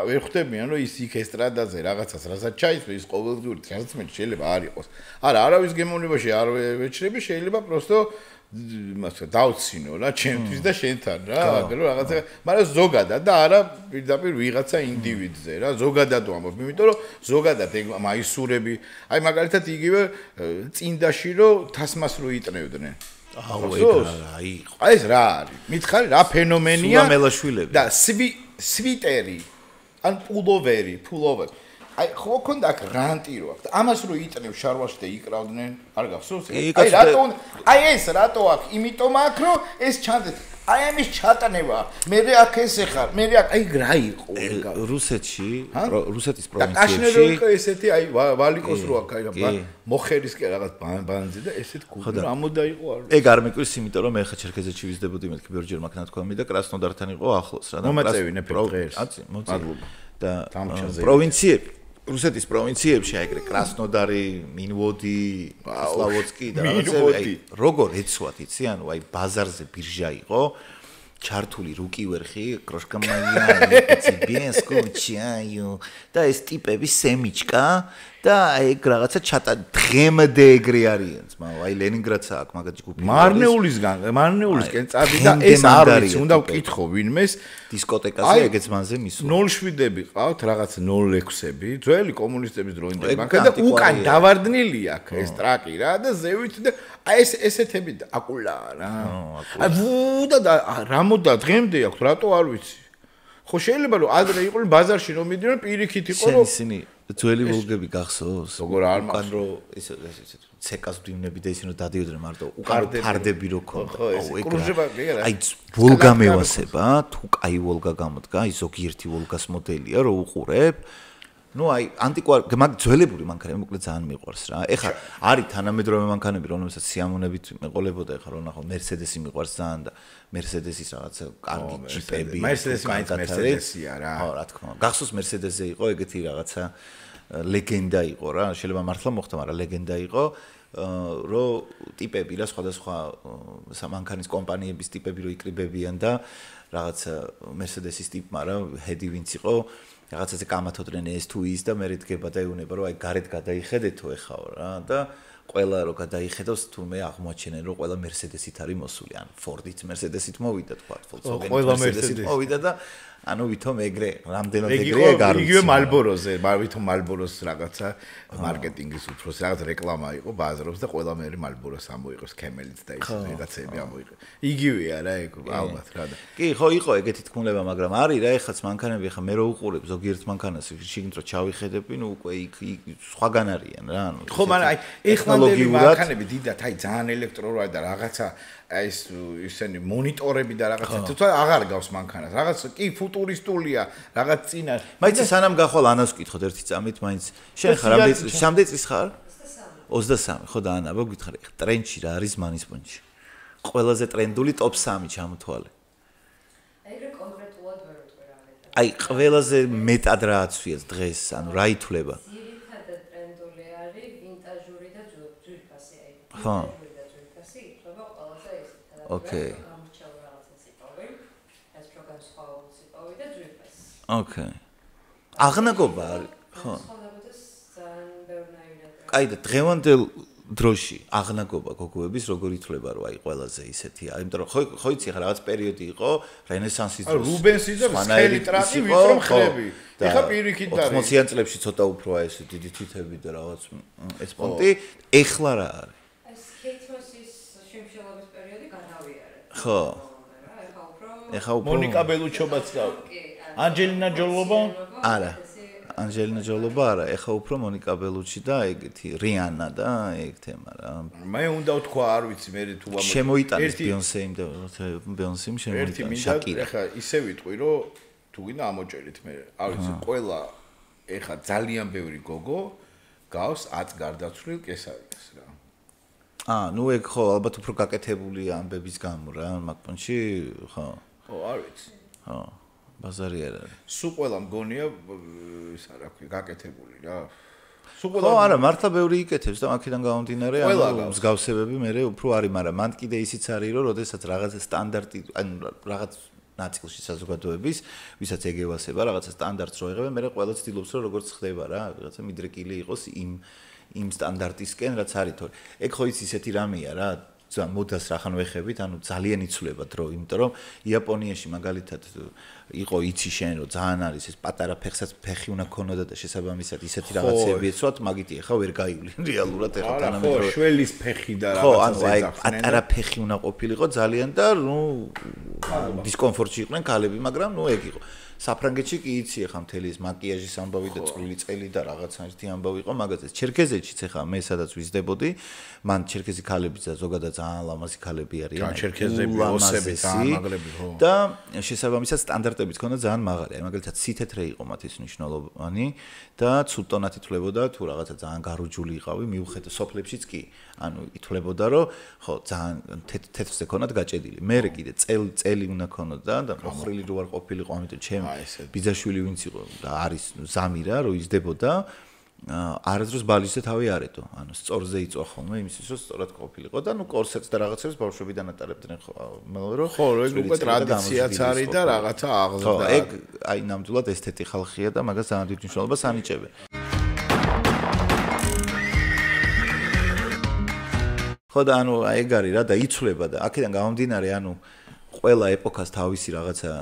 ვერ ხვდებიან რომ ის იქ ესტრადაზე რაღაცას რასაც ჩაისმის ის ყოველდღიური თვალსაჩინო შეიძლება არ იყოს არა არავის გემოვნებაში არ ვეჩრები შეიძლება პროსტო მასა დავცინო რა ჩემთვის და შენთან რა მაგრამ რაღაცა მაგრამ ზოგადად და არა პირდაპირ ვიღაცა ინდივიდზე რა ზოგადად ვამბობ იმიტომ რომ ზოგადად ეგ მაისურები აი მაგალითად იგივე წინდაში რომ თასმას რო იტნევდნენ აუ ეგ აი ეს რა არის მითხარი რა ფენომენია სულამელაშვილები და სვიტერი ან პულოვერი აი ხო ქონდა აქ რანტი რო აქვს და ამას რო იტნევ შარვაში და იკრავდნენ არ გახსოვს აი რატო აი ეს რატო აქვს იმიტომ აქ რო ეს ჩანდეს აი ამის ჩატანება მე აქ ესე ხარ მე აქ აი რა იყო რუსეთში რუსეთის პროვინციაში და კაშნერო იყო ესეთი აი ვალიკოს რო აქ აი მოხერისკე რაღაც ბანძი და ესეთ გული რა ამოდა იყო არ ეგ არ მეკვირს იმიტომ რომ მე ხა ჩერქეზეთში ვიზდებოდი მეთქი ბევრჯერ მაქნა თქვამი და კრასნოდართან იყო ახლოს რა და მომაწევინე ფერღერს მადლობა და პროვინციები რუსეთის პროვინციებში აი ეგრე კრასნოდარი, მინვოდი, სლავოცკი და რაღაცები აი როგორ ეცვათ იცი ანუ აი ბაზარზე ბირჟა იყო ჩართული რუკივერხი კროშკამაია ციბინსკოჩაიო და ეს ტიპები სემიჩკა და ეგ რაღაცა ჩატა დღემდე ეგრე არიან ძმაო აი ლენინგრადსა აქ მაგათი ჯგუფი მარნეულისკენ წადი და ეს არ ვიცი უნდა ვკითხო ვინმეს დისკოტეკაზე ეგეც მანზე მისვლა 07-ები ყავთ რაღაც 06-ები ძველი კომუნისტების დროინდელი მანქანა და უკან დავარდნილი აქ ეს ტრაკი რა და ზევით და აი ეს ესეთები აკულა რა აი ვუდა და რამოდა დღემდე აქვს რატო არ ვიცი ხო შეიძლება რომ ადრე იყო ბაზარში რომ მიდიოდნენ პირიქით იყო რომ ისინი ძველი ვოლგები გახსოვს როგორ არ უკან რო ეს ცეკას ვდივნები და ისინი რომ დადიოდნენ მარტო უკან ფარდები რო ქონდა აუ ეგ აი ვოლგა მევასება თუ კაი ვოლგა გამოდგა აი ზოგიერთი ვოლგას მოდელია რო უყურებ ნუ აი ანტიკვარ მაგ ძველებური მანქანები მოკლედ ძალიან მიყვარს რა. ეხლა არის თანამედროვე მანქანები, რომელსაც სიამოვნებით მეყოლებოდა, ეხლა რომ ნახო Mercedes-ი მიყვარს ძალიან და Mercedes-ის რაღაცა კარგი ჯიპები. Mercedes მაინც Mercedes-ია რა. ხო, რა თქმა უნდა. გახსოვს Mercedes-ზე იყო ეგეთი რაღაცა ლეგენდა იყო რა. შეიძლება მართლა მოხდა, მაგრამ ლეგენდა იყო. რომ ტიპები რა სხვადასხვა მანქანის კომპანიების ტიპები რო იკრიბებიან და რაღაც Mercedes-ის ტიპმა რა ჰედი ვინც იყო რაღაცაზე კამათოდნენ ეს თუ ის და მე რიდგება და ეუნება რომ აი გარეთ გადაიხედეთო ეხაო რა და ყველა რო გადაიხედავს თურმე აღმოაჩენენ რომ ყველა Mercedes-ით არის მოსული ან Ford-ით Mercedes-ით მოვიდა თქვა Volkswagen-ით Mercedes-ით მოვიდა და ანუ ვითომ ეგრე რამდენად ეგრეა გარუცი იგივე Marlboro-ზე ვითომ Marlboro-ს რაღაცა მარკეტინგის უფროსი რაღაც რეკლამა იყო ბაზრობს და ყველა მე Marlboro-ს ამოიღებს Camel-ით და ის რაღაცები ამოიღებს იგივეა რა ეგ ალბათ რა და კი ხო იყო ეგეთი თქმულება მაგრამ არის რა ეხაც მანქანები ხა მე რო უყურებ ზოგიერთ მანქანას შიგნით რო ჩავიხედები ნუ უკვე იქ სხვაგან არიან რა ანუ ხო მაგრამ აი ეხლანდელი მანქანები დიდად აი ძალიან ელექტროა და რაღაცა აი ეს ისენი მონიტორები და რაღაცა თვითონ აღარ გავს მანქანას რაღაც კი ფუტურისტულია რაღაც წინა მაინც სანამ გახვალ ანას ვკითხოთ ერთი წამით მაინც შენ ხარ რამდენი წლის ხარ 23 ხო და ანა მოგითხარი ტრენდში რა არის მანისპონჩი ყველაზე ტრენდული ტოპ 3 ჩამოთვალე ეგრე კონკრეტულად ვერ ვიტყვი რა მეტად აი ყველაზე მეტად რა აცვიეს დღეს ანუ რა ითვლება ძირითადად ტრენდული არის ვინტაჟური და ძვირფასი აი ხო Okay. Okay. აღნაგობა არის, ხო? აი და დღევანდელ დროში აღნაგობა გოგოების როგორ ითვლება რომ აი ყველაზე ისეთია, იმიტომ რომ ხო იცი ხა რაღაც პერიოდი იყო რენესანსის დროს. რუბენსი და სკელი ტრაკი ვიწრო მხრები. ეხა პირიქით და 80-იან წლებში ცოტა უფრო აი ეს დიდი თვითები და რაღაც ესპონტი, ეხლა რა არის? ხო. ეხა უფრო მონიკა ბელუჩობაც და ანჯელინა ჯოლობა? არა. ანჯელინა ჯოლობა არა, ეხა უფრო მონიკა ბელუჩი და ეგეთი რიანა და ეგ თემა რა. მე უნდა ვთქვა, არ ვიცი, მე თუ ამბობ. შემოიტანეს ბიონსეიმ და ბიონსემ შემოიტანეს შაკირა. ეხა ისე ვიტყვი, რომ თუ გინდა ამოჭერით მე, არ ვიცი, ყველა ეხა ძალიან ბევრი გოგო გავს 10 გარდაცვლილ კესარიას რა. ნუ ეგ ხო ალბათ უფრო გაკეთებული ამბების გამო რა მაგპონში ხო ხო არ ვიცი ხო ბაზარი არ არის სულ ყველა მგონია ის არა ქვია გაკეთებული რა სულ ყველა ხო არა მართლა ბევრი იკეთებს და აქედან გამომდინარე ანუ მსგავსებები მე უფრო არის მაგრამ მანდ კიდე ისიც არის რომ როდესაც რაღაც სტანდარტი ანუ რაღაც ნაწილში საზოგადოების ვისაც ეგევასება რაღაცა სტანდარტს რო იღებენ მე ყველა ცდილობს რომ როგორც ხდება რა რაღაცა მიდრეკილი იყოს იმ სტანდარტისკენ რაც არის თორე ეგ ხო ის ისეთი რამეა რა ძალიან მოდას რახან ვეხებით ანუ ძალიან იცვლება დრო იმიტომ რომ იაპონიაში მაგალითად იყო იცი შენ რომ ძალიან არის ეს პატარა ფეხსაც ფეხი უნდა ქონოდა და შესაბამისად ისეთი რაღაცები ეცვათ მაგითი ახლა ვერ გაივლი რეალურად ახლა თანამედროვე ხო შველის ფეხი და რაღაცა ხო ანუ აი პატარა ფეხი უნდა ყოფილიყო ძალიან და ნუ დისკომფორტში იყვნენ ქალები მაგრამ ნუ ეგ იყო საფრანგეთში კი იცი ახლა მთელი ეს მაკიაჟის ამბავი და წვრილი წელი და რაღაცა ერთი ამბავი იყო მაგაზეც ჩერქეზეთშიც ახლა მე სადაც ვიზდებოდი მან ჩერქეზი ქალები და ზოგადად ძალიან ლამაზი ქალები არიან ჩერქეზები ოსები ძალიან მაგრები ხო და შესაბამისად სტანდარტებიც ქონდა ძალიან მაღალი აი მაგალითად სითეთრე იყო მათის მნიშვნელოვანი და ცუდტონად ითვლებოდა თუ რაღაცა ძალიან გარუჯული იყავი მიუხედავად სოფლებშიც კი ანუ ითვლებოდა რომ ხო ძალიან თეთრზე ქონდათ გაჭედილი მე კიდე წელი უნდა ქონოდა და მოხრილი რო არ ყოფილიყო ამიტომ ჩემ ბიძაშვილი ვინც იყო და არის ზამირა რომ იზდებოდა არასდროს ბალიზე თავი არეთო ანუ სწორზე იწვა ხოლმე იმისთვის რომ სწორად ყოფილიყო და ნუ კორსეტს და რაღაცებს ბავშვებიდან ატარებდნენ ხო ეგ უკვე ტრადიციაც არის და რაღაცა აღზრდა ხო ეგ აი ნამდვილად ესთეტი ხალხია და მაგას ძალიან დიდ მნიშვნელობას ანიჭებენ ხო და ანუ ეგ არის რა და იცვლება და აქედან გამომდინარე ანუ ყველა ეპოქას თავისი რაღაცა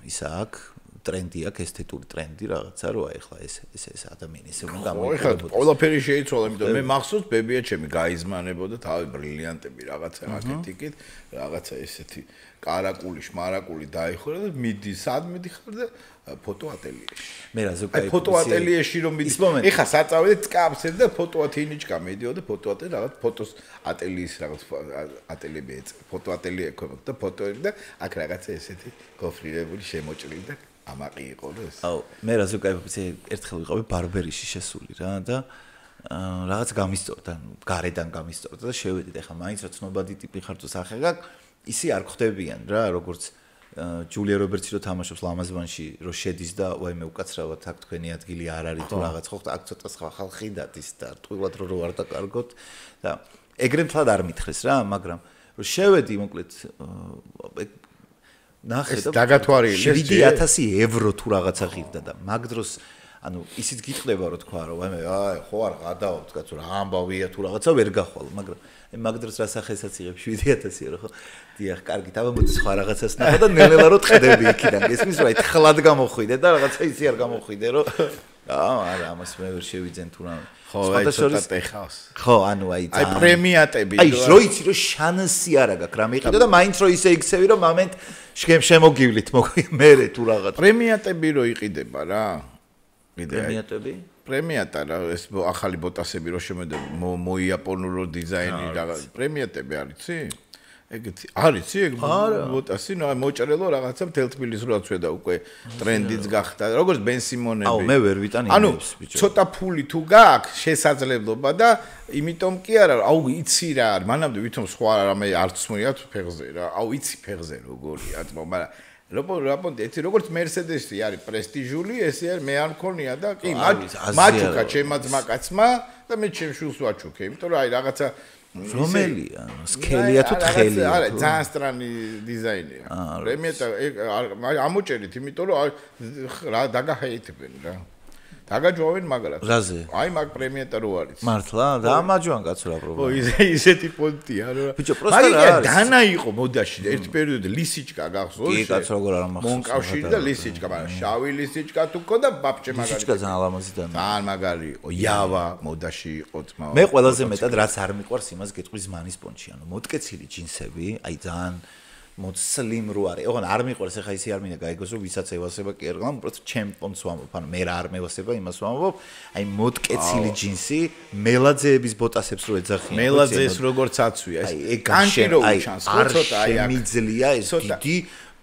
ისა აქვს ტრენდი აქვს ესთეტური ტრენდი რაღაცა როა ეხლა ეს ადამიანი ესე უნდა გამოიყენებოდეს. ყველაფერი შეიცვალა, იმიტომ მე მახსოვს ბებია ჩემი გაიზმანებოდა თავი ბრილიანტები რაღაცა მაკეტიკით, რაღაცა ესეთი კარაკული, შმარაკული დაიხურა და მიდი, სად მიდიხარ და ფოტო ატელიეში. მე რა ზოგადად ფოტო ატელიეში რომ მიდი. ეხა საწავედე წკაფსებ და ფოტო ათინიჩკა მიდიოდა ფოტო ატელი რაღაც ფოტოს ატელიეს რაღაც ატელიები ეწ. ფოტო ატელიე ქონდა და ფოტოები და აქ რაღაცა ესეთი გოფრირებული შემოჭრილი და ამაყი იყო ეს. აუ, მე რაზე ვკაიფობ, ერთხელ ვიყავი ბარბერიში შესული რა და რაღაც გამისწორდა, გარედან გამისწორდა და შევედით. ეხლა მაინც რა ცნობადი ტიპი ხარ თუ სახე გაქვს, ისი არ ხვდებიან რა, როგორც ჯულია რობერტსი რო თამაშობს ლამაზბანში, რო შედის და ვაიმე უკაცრავად აქ თქვენი ადგილი არ არის თუ რაღაც ხო, აქ ცოტა სხვა ხალხი დადის და ტყუილად რო არ დაკარგოთ და ეგრე მთლად არ მითხრეს რა, მაგრამ რო შევედი მოკლედ ნახე და დაგათვალიერე 7000 евро თუ რაღაცა ღირდა და მაგ დროს ანუ ისიც გიტყდება რომ თქვა რომ აი ხო არ გადავთ კაცო რა ამბავია თუ რაღაცა ვერ გახვალ მაგრამ მაგ დროს რა სახესაც იღებ 7000 евро ხო დიახ კარგით აბა მოდი სხვა რაღაცას ნახო და ნელ-ნელა რო ტყდები იქიდან ესმის რა თხლად გამოხვიდე და რაღაცა ისი არ გამოხვიდე რომ არა ამას მე ვერ შევიძენ თუ რა ხო აი ცოტა ტეხავს ხო ანუ აი პრემიატები აი რო იცი რომ შანსი არა გაქვს რა მიყიდო და მაინც რო ისე იქცევი რომ მომენტ შემოგივლით მე თუ რაღაც პრემიატები რო იყიდება რა პრემიატები პრემიატა რა ეს ახალი ბოტასები რო შემოდე მოიაპონურო დიზაინი რაღაც პრემიატები არიცი ეგეთი არიცი ეგ ბოტასი ნუ მოჭრელო რაღაცა მთელ თბილისს რო აცვედა უკვე ტრენდიც გახდა როგორც ბენ სიმონები აუ მე ვერ ვიტანი ანუ ცოტა ფული თუ გაქვს შესაძლებლობა და იმიტომ კი არა აუ იცი რა მანამდე ვითომ სხვა რამე არც მოიათ ფეხზე რა აუ იცი ფეხზე როგორია თქო მაგრამ რაპონტი ერთი როგორც მერსედესი არის პრესტიჟული ესე არის მე არ მქონია და კი მაჩუკა ჩემმა ძმაკაცმა და მე ჩემ შულს ვაჩუქე იმიტომ რომ აი რაღაცა რომელია სკელია თუ თხელია არა ძალიან სტრანი დიზაინია პრემიატა ამოჭერით იმიტომ რომ რა დაგაჰეიტებენ რა დაგაჯვავენ მაგრად რაზე აი მაგ პრემიატა რო არის მართლა დაამაჯვან კაცო რა პრობლემა ო ისეთი პონტია რა ბიჭო პროსტა რა არის დანა იყო მოდაში ერთი პერიოდი ლისიჩკა გახსოვს კი კაცო როგორ არ ამახსოვს მონკავშირი და ლისიჩკა მაგრამ შავი ლისიჩკა თუ ქონდა ბაბჭე მაგარი ლისიჩკა ძალიან ლამაზი და ძალიან მაგარი იყო იავა მოდაში იყო თმა მე ყველაზე მეტად რაც არ მიყვარს იმას გეტყვის ზმანის პონჩი ანუ მოტკეცილი ჯინსები აი ძალიან მოცლიმ რო არის. ოღონ არ მიყვარს ახლა ისი არ მინდა გაიგოსო ვისაც ევასება კი არ გამ, უბრალოდ ჩემპიონს ვამბობ. ანუ მე რა არ მევასება იმას ვამბობ. აი მოტკეცილი ჯინსი, მელაძეების ბოტასებს რო ეძახიან. მელაძეს როგორც აცვია ეს. კანჭი რო უჩანს, ხო ცოტა აი აქ. მიძლია ეს დიდი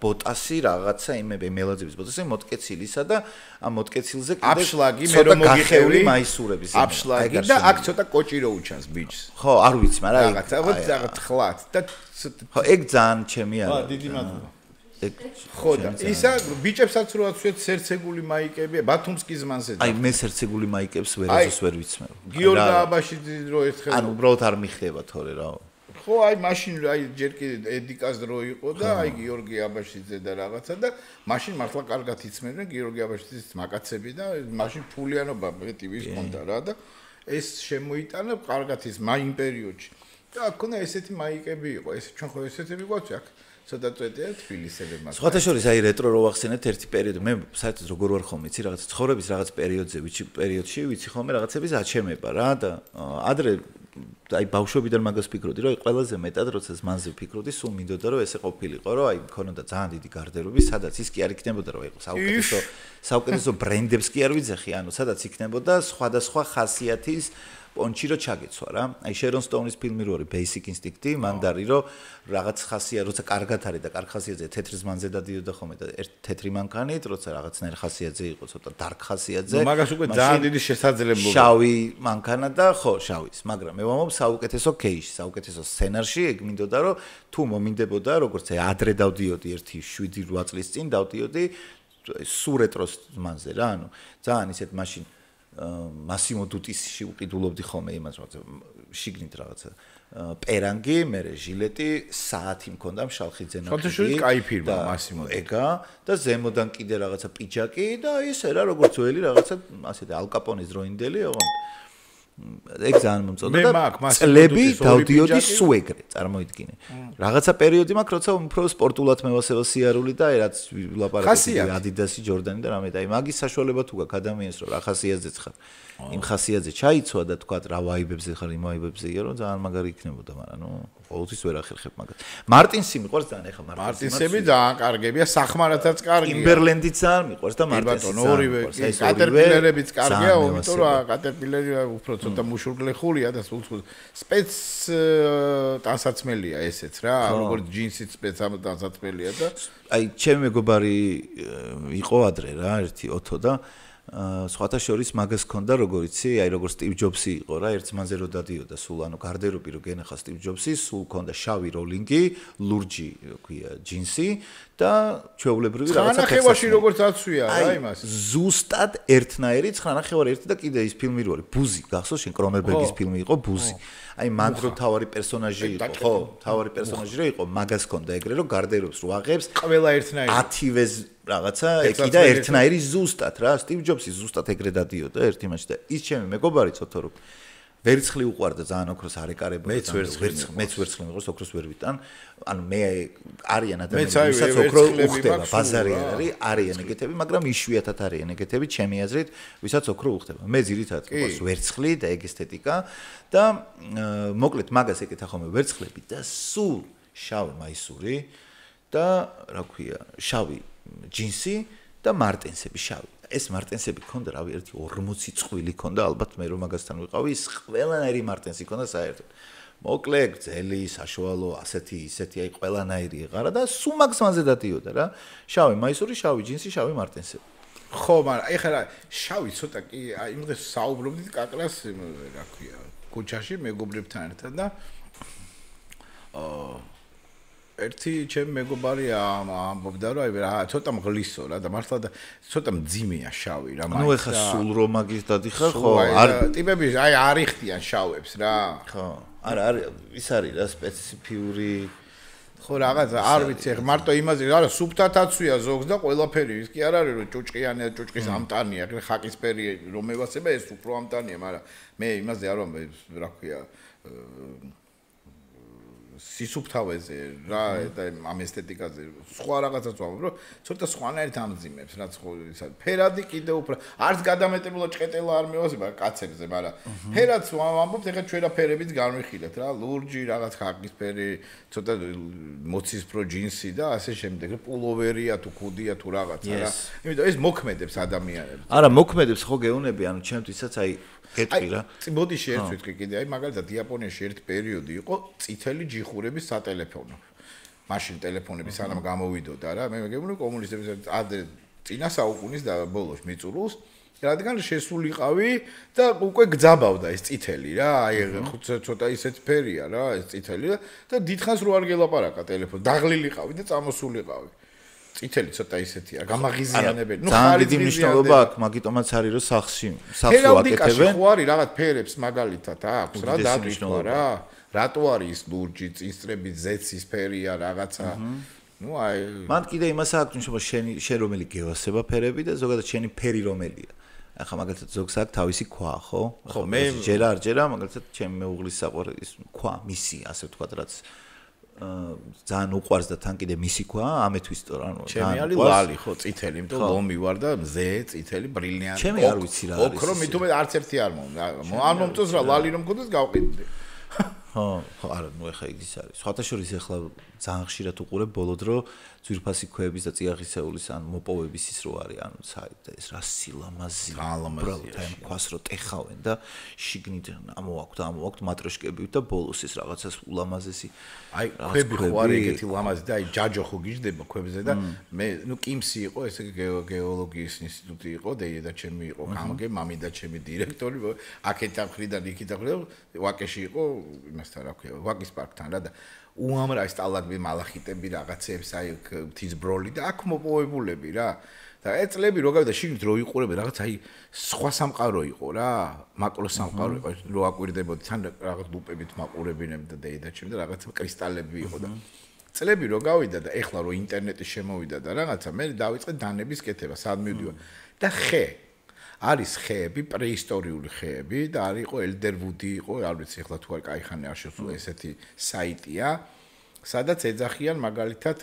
ბოტასი რაღაცა იმები მელაძების ბოტასი მოტკეცილისა და ამ მოტკეცილზე კიდე აფშლაგი მე რომ მოგიხევი მაისურების აფშლაგი და აქ ცოტა კოჭი რო უჩანს ბიჭს. ხო, არ ვიცი, მაგრამ რაღაცა რაღაც თხლად და ხო, ეგ ძალიან ჩემი არა. ხო, დიდი მადლობა. ხო და ისა ბიჭებსაც რო აცვიეთ სერცეგული მაიკები, ბათუმსკის ზმანზე. აი მე სერცეგული მაიკებს ვერაზოს ვერ ვიცმევ. გიორგი აბაშიძე რო ერთხელ ანუ უბრალოდ არ მიხდება თორე რა. ხო, აი მაშინ აი ჯერ კიდე ედიკას დრო იყო და აი გიორგი აბაშიძე და რაღაცა და მაშინ მართლა კარგად იცმევდნენ გიორგი აბაშიძის მაკაცები და მაშინ ფულიანობა მეტი ვის ჰქონდა რა და ეს შემოიტანა კარგად ის მაინ პერიოდში. და აქ ესეთი მაიკები იყო, ეს ჩვენ ხო ესეთები გვაქვს აქ. ცოტა წვეტია თბილისელებმა. სხვათა შორის აი რეტრო რო ვახსენეთ ერთი პერიოდი, მე საერთოდ როგორ ვარ ხომ იცი რაღაც ცხოვრების რაღაც პერიოდში ვიცი ხოლმე რაღაცების აჩემება რა და ადრე აი ბავშვობიდან მაგას ფიქრობდი რომ აი ყველაზე მეტად როცა ზმანზე ვფიქრობდი სულ მინდოდა რომ ესე ყოფილიყო რომ აი მქონოდა ძალიან დიდი გარდერობი სადაც ის კი არ იქნებოდა რომ იყო საუკეთესო ბრენდებს კი არ ვიძახი ანუ სადაც იქნებოდა სხვადასხვა ხასიათის პონჩი რო ჩაგეცვა რა აი შერონ სტოუნის ფილმი რო არის Basic Instinct მან დარი რომ რაღაც ხასიათი როცა კარგად არის და კარგ ხასიათზე თეთრი ზმანზე დადიოდა ხოლმე და ერთ თეთრი მანქანით როცა რაღაცნაირ ხასიათზე იყო ცოტა dark ხასიათზე მაგას უკვე ძალიან დიდი შესაძლებლობა შავი მანქანა და ხო შავის მაგრამ მე ვამბობ საუკეთესო кейში საუკეთესო სცენარში ეგ მინდოდა რომ თუ მომინდებოდა როგორც ადრე დავდიოდი 7-8 წლის წინ დავდიოდი სურეტროს ზმანზე რა ანუ ძალიან ისეთ მაშინ მასიმო დუტისში უყიდულობდი ხოლმე იმას რაღაცა შიგნით რაღაცა პერანგი, მერე ჟილეტი, საათი მქონდა მშალხი ძენა. ფოტოშუტი კაი ფირმა მასიმო. ეგა და ზემოდან კიდე რაღაცა პიჯაკი და ისე რა როგორც ძველი რაღაცა ასეთი ალკაპონის დროინდელი, ოღონდ ეგ ძალიან მომწონდა და წლები დავდიოდი სუეგრე, წარმოიდგინე. რაღაცა პერიოდი მაქვს, როცა უფრო სპორტულად მევასება სიარული და რაც ვილაპარაკები ადიდასი, ჯორდანი და რამე და აი მაგის საშუალება თუ გაქვს ადამიანს რომ რა ხასიათზეც ხარ. იმ ხასიათზე ჩაიცვა და თქვა რა ვაიბებზე ხარ იმ ვაიბებზე იო რომ ძალიან მაგარი იქნებოდა მაგრამ ყოველთვის ვერ ახერხებ მაგას მარტინსი მიყვარს ძალიან ეხა მარტინსები ძალიან კარგებია სახმარათაც კარგია იმბერლენდიც ძალიან მიყვარს და მარტინსი ორივე კატერპილერებიც კარგია იმიტომ რომ კატერპილერი უფრო ცოტა მუშურგლეხულია და სულ სპეც ტანსაცმელია ესეც რა როგორც ჯინსიც სპეც ტანსაცმელია და აი ჩემი მეგობარი იყო ადრე რა ერთი ოთო და სხვათა შორის მაგას ქონდა როგორ იცი აი როგორც სტივ ჯობსი იყო რა ერთ ზმანზე რო დადიოდა სულ ანუ გარდერობი რო გენახა სტივ ჯობსი სულ ქონდა შავი როლინგი ლურჯი ქვია ჯინსი და ჩვეულებრივი რაღაცა ხანახევაში როგორც აცვია რა იმას ზუსტად ერთნაირი 9:1 და კიდე ის ფილმი რო არის ბუზი გახსოვს შენ კრონერბერგის ფილმი იყო ბუზი აი მაგ რო თავარი პერსონაჟი იყო ხო თავარი პერსონაჟი რო იყო მაგას ქონდა ეგრე რომ გარდერობს რო აღებს ყველა ერთნაირი 10-ვეს რაღაცა ეკი და ერთნაირი ზუსტად რა სტივ ჯობსი ზუსტად ეგრე დადიოდა ერთ იმაში და ის ჩემი მეგობარი ცოტა რო ვერცხლი უყვარდა ძალიან ოქროს არ ეკარებოდა მეც ვერცხლი მიყვარს ოქროს ვერ ვიტან ანუ მე არიან ადამიანები ვისაც ოქრო უხდება ბაზარი არ არის არიან ეგეთები მაგრამ იშვიათად არიან ეგეთები ჩემი აზრით ვისაც ოქრო უხდება მე ძირითადად მიყვარს ვერცხლი და ეგ ესთეტიკა და მოკლედ მაგას ეკეთა ხოლმე ვერცხლები და სულ შავი მაისური და რა ქვია შავი ჯინსი და მარტენსები შავი. ეს მარტენსები ქონდა, რავი, ერთი 40 წყვილი ქონდა, ალბათ მე რომ მაგასთან ვიყავი, ის ყველანაირი მარტენსი ქონდა საერთოდ. მოკლე, გძელი, საშუალო, ასეთი, ისეთი, აი ყველანაირი ეყარა და სულ მაგსმაზე დადიოდა რა. შავი მაისური, შავი ჯინსი, შავი მარტენსები. ხო, მაგრამ ეხლა რა, შავი ცოტა კი, აი იმ დღეს საუბრობდით კაკლას, რა ქვია, ქუჩაში მეგობრებთან ერთად და ერთი ჩემი მეგობარი ამბობდა რომ აი რა ცოტა მღლისო რა და მართლა და ცოტა მძიმეა შავი რა მაგ ნუ ეხა სულ რომ მაგის დადიხარ ხო არ ტიპები აი არიხდიან შავებს რა ხო არა ის არის რა სპეციფიური ხო რაღაცა არ ვიცი ეხა მარტო იმაზე არა სუბტად აცვია ზოგს და ყველაფერი ის კი არ არის რომ ჭუჭყიანია ჭუჭყის ამტანია ხაკისფერი რომ მევასება ეს უფრო ამტანია მაგრამ მე იმაზე არ ვამბობ რა ქვია სისუფთავეზე რა და ამ ესთეტიკაზე სხვა რაღაცას ვამბობ რომ ცოტა სხვანაირად ამძიმებს რაც ხო ისა ფერადი კიდე უფრო არც გადამეტებულად ჭყეტელა არ მევასება კაცებზე მაგრამ ფერადს ვამბობთ ეხლა ჩვენ რა ფერებით განვიხილეთ რა ლურჯი რაღაც ხაკისფერი ცოტა მოცისფრო ჯინსი და ასე შემდეგ პულოვერია თუ ქუდია თუ რაღაცა რა იმიტომ ეს მოქმედებს ადამიანებს არა მოქმედებს ხო გეუნები ანუ ჩემთვისაც აი გეტყვი რა. მოდი შეერთვით კიდე, აი მაგალითად იაპონიაში ერთ პერიოდი იყო წითელი ჯიხურების სატელეფონო. მაშინ ტელეფონები სანამ გამოვიდოდა რა, მე მეგობრებო კომუნისტების ადრე წინა საუკუნის და ბოლოს მიწურულს, რადგან შესულიყავი და უკვე გძაბავდა ეს წითელი რა, აი ცოტა ისეთ ფერია რა, ეს წითელი და დიდხანს რო არ გელაპარაკა ტელეფონი, დაღლილიყავი და წამოსულიყავი. წითელი ცოტა ისეთია, გამაღიზიანებელი. ნუ ძალიან დიდი მნიშვნელობა აქვს, მაგიტომაც არის რომ სახლში აკეთებენ. ხო არის რაღაც ფერებს მაგალითად აქვს რა დატვირთვა რა. რატო არის ის ლურჯი, წინსტრები, ზეცის ფერია რაღაცა. ნუ აი მან კიდე იმას აქვს მნიშვნელობა შენ რომელი გევასება ფერები და ზოგადად შენი ფერი რომელია. ახლა მაგალითად ზოგს აქვს თავისი ქვა, ხო? ხო, მე ჯერა არ ჯერა, მაგალითად ჩემი მეუღლის საყვარელი ქვა, მისი, ასე ვთქვათ, რაც ძალიან უყვარს და თან კიდე მისი ქვა, ამეთვის თორ ანუ ჩემი არის ლალი ხო, წითელი, იმიტომ ლომი ვარ და მზე, წითელი, ბრილიანტი. ჩემი არ ვიცი რა არის. ოქრო მithume არც ერთი არ არ მომწონს რა ლალი რომ მქონდეს გავყიდდი. ხო, არა, ნუ ეხა ის არის. სხვათა შორის ეხლა ძალიან ხშირად უყურებ ბოლო დრო ძვირფასი ქვების და წიაღისეულის ან მოპოვების ის რო არის, ანუ ეს რა სილამაზია. უბრალოდ აი ქვას რო ტეხავენ და შიგნით ამოაქვთ მატროშკები და ბოლოს ეს რაღაცას ულამაზესი. აი ქვები ხო არის ეგეთი ლამაზი და აი ჯაჯო ხო გიждდება ქვებზე და მე ნუ კიმსი იყო ესე გეოლოგიის ინსტიტუტი იყო და ჩემი იყო გამგე მამი და ჩემი დირექტორი აქეთა მხრიდან იქით ახრიდან ვაკეში იყო იმასთან რა ქვია ვაკის პარკთან რა და უამრავი სტალაგმი მალახიტები რაღაცებს აი მთის ბროლი და აქ მოპოვებულები რა და ეწლები რო გავიდა შიგნით რო იყურები რაღაც აი სხვა სამყარო იყო რა მაკრო სამყარო იყო რო აკვირდებოდი თან რაღაც ლუპებით მაყურებინებდა და ჩემი და რაღაც კრისტალები იყო და წლები რო გავიდა და ეხლა რო ინტერნეტი შემოვიდა და რაღაცა მე დავიწყე დანების კეთება სად მივდივარ და ხე არის ხეები, პრეისტორიული ხეები და არის იყო ელდერვუდი იყო, არ ვიცი ახლა თუ არ кайხანი არ შესულ ესეთი საიტია. სადაც ეძახიან მაგალითად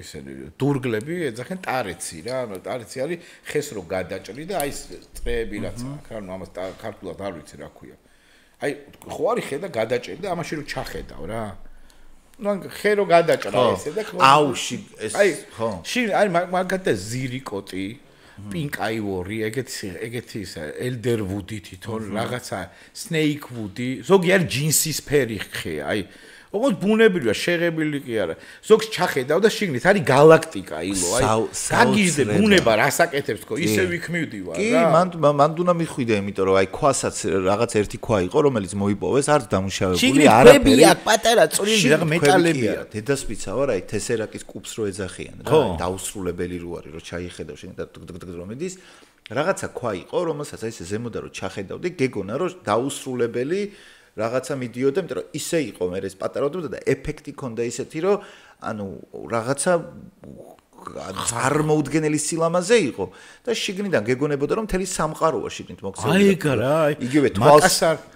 ისინი დურგლები ეძახიან ტარეცი რა, ანუ ტარეცი არის ხეს რო გადაჭრი და აი ეს წრეები რაც აქვს, ანუ ამას ქართულად არ ვიცი რა ქვია. აი ხო არის ხე და გადაჭრი და ამაში რო ჩახედავ რა. ну ხე რო გადაჭრა ესე და აუში ეს ხო. შინ აი მაგათა ზირიკოტი პინკაივორი, ეგეთი ისა ელდერვუდი თვითონ რაღაცა სნეიკვუდი, ზოგი არის ჯინსის ფერი ხე, აი ოღონდ ბუნებრივია შეღებილი კი არა. ზოგს ჩახედავ და შიგნით არის galaktika ილო, აი გაგიჟდე ბუნება რასაკეთებს თქო, ისე ვიქმივდივარ რა. კი, მან უნდა მიხვიდე, იმიტომ რომ აი ქვასაც რაღაც ერთი ქვა იყო, რომელიც მოიპოვეს, არც დამუშავებული, არაფერი. აქ პატარა წვრილი რა მეტალებია. დედასპიცა ვარ, აი თესერაკის კუბს რო ეძახიან რა, დაუსრულებელი რო არის, რო ჩაიხედავ შენ და რომ ედის, რაღაცა ქვა იყო, რომელსაც აი ესე ზემოდან რო ჩახედავდი, გეგონა რომ დაუსრულებელი რაღაცა მიდიოდა, იმიტომ რომ ისე იყო მე ეს პატარაობდა და ეფექტი ქონდა ისეთი, რომ ანუ რაღაცა წარმოუდგენელი სილამაზე იყო და შიგნიდან გეგონებოდა რომ მთელი სამყაროა შიგნით მოქცეულია. აი ეგ რა, იგივე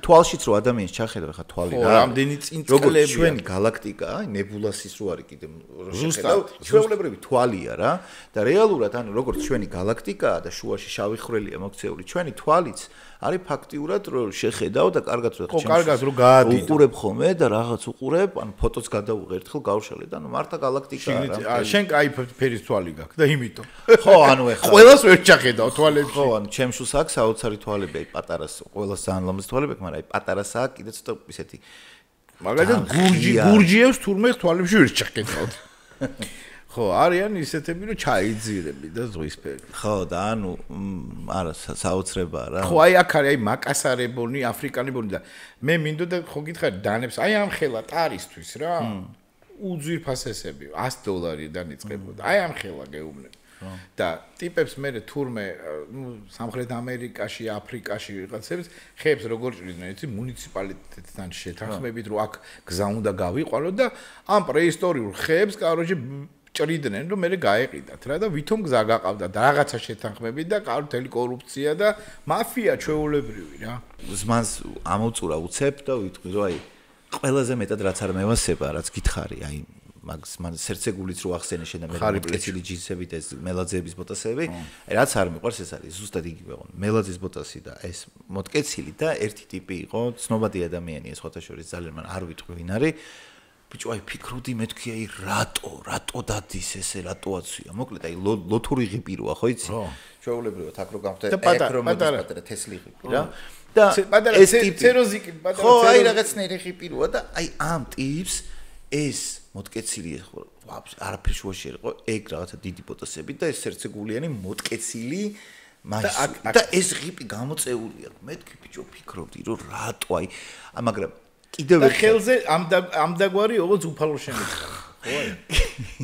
თვალშიც რო ადამიანს ჩახედავ ხა თვალი რა. რამდენი წინწკლებია. როგორც ჩვენი galaktika, აი ნებულასის რო არის კიდე შეხედავ, ჩვეულებრივი თვალია რა და რეალურად ანუ როგორც ჩვენი galaktika და შუაში შავი ხვრელია მოქცეული, ჩვენი თვალიც არის ფაქტიურად რომ შეხედავ და კარგად რო კარგად რო გაადიდო. უყურებ ხოლმე და რაღაც უყურებ, ანუ ფოტოს გადავუღე ერთხელ გავშალე და ანუ მარტა galaktika რა. შენ კაი ფერის თვალი გაქვს და იმიტომ. ხო, ანუ ეხლა ყველას ვერ ჩახედავ თვალებში. ხო, ანუ ჩემშუს აქვს საოცარი თვალები, აი პატარას, ყველას ძალიან ლამაზი თვალები აქვს, მაგრამ აი პატარას აქვს კიდე ცოტა ისეთი. მაგალითად გურჯიევს თურმე თვალებში ვერ ჩახედავთ. ხო, არიან ისეთები რომ ჩაიძირები და ზღვისფერი. ხო, და ანუ არა საოცრებაა რა. ხო, აი აქ არის აი მაკასარებონი, აფრიკანებონი და მე მინდოდა ხო გითხარი დანებს, აი ამ ხელა ტარისთვის რა. უძვირფასესები $100-დან იწყებოდა. აი ამ ხელა გეუბნები. და ტიპებს მე თურმე სამხრეთ ამერიკაში, აფრიკაში ვიღაცებს ხეებს როგორ ჭრიდნენ, იცი, მუნიციპალიტეტთან შეთანხმებით, რომ აქ გზა უნდა გავიყვანო და ამ პრეისტორიულ ხეებს, კაროჯე ჭრიდნენ, რომ მე გაეყიდათ რა და ვითომ გზა გაყავდა და რაღაცა შეთანხმებით და კარტელი კორუფცია და მაფია ჩვეულებრივი რა. ზმანს ამოწურა უცებ და ვიტყვი რომ აი ყველაზე მეტად რაც არ მევასება, რაც გითხარი, აი მაგს მან სერცეგულიც რო ახსენე შენ და მე მოტკეცილი ჯინსებით ეს მელაძეების ბოტასები, აი რაც არ მიყვარს ეს არის ზუსტად იგივე ყო. მელაძის ბოტასი და ეს მოტკეცილი და ერთი ტიპი იყო, ცნობადი ადამიანია სხვათა შორის ძალიან მან არ ვიტყვი ვინ არის. ბიჭო, აი ფიქრობდი მე თქვი აი რატო დადის ესე რატოაცია. მოკლედ აი ლოთური ღიპიროა, ხო იცი? ჩვეულებრივად აქ რო გამხდე პატარა თესლი ღიპი რა. და ეს ცეროზიკი პატარა ხო აი რაღაცნაირი ღიპიროა და აი ამ ტიპს ეს მოტკეცილი არაფერ შუაში იყო ეგ რაღაცა დიდი ბოტასები და ეს სერცეგულიანი მოტკეცილი და ეს ღიპი გამოწეულია. მე თქვი ბიჭო ფიქრობდი რომ რატო აი მაგრამ კიდევ და ხელზე ამ დაგვარი ოღონდ უფალო შემიძლია. ხო აი.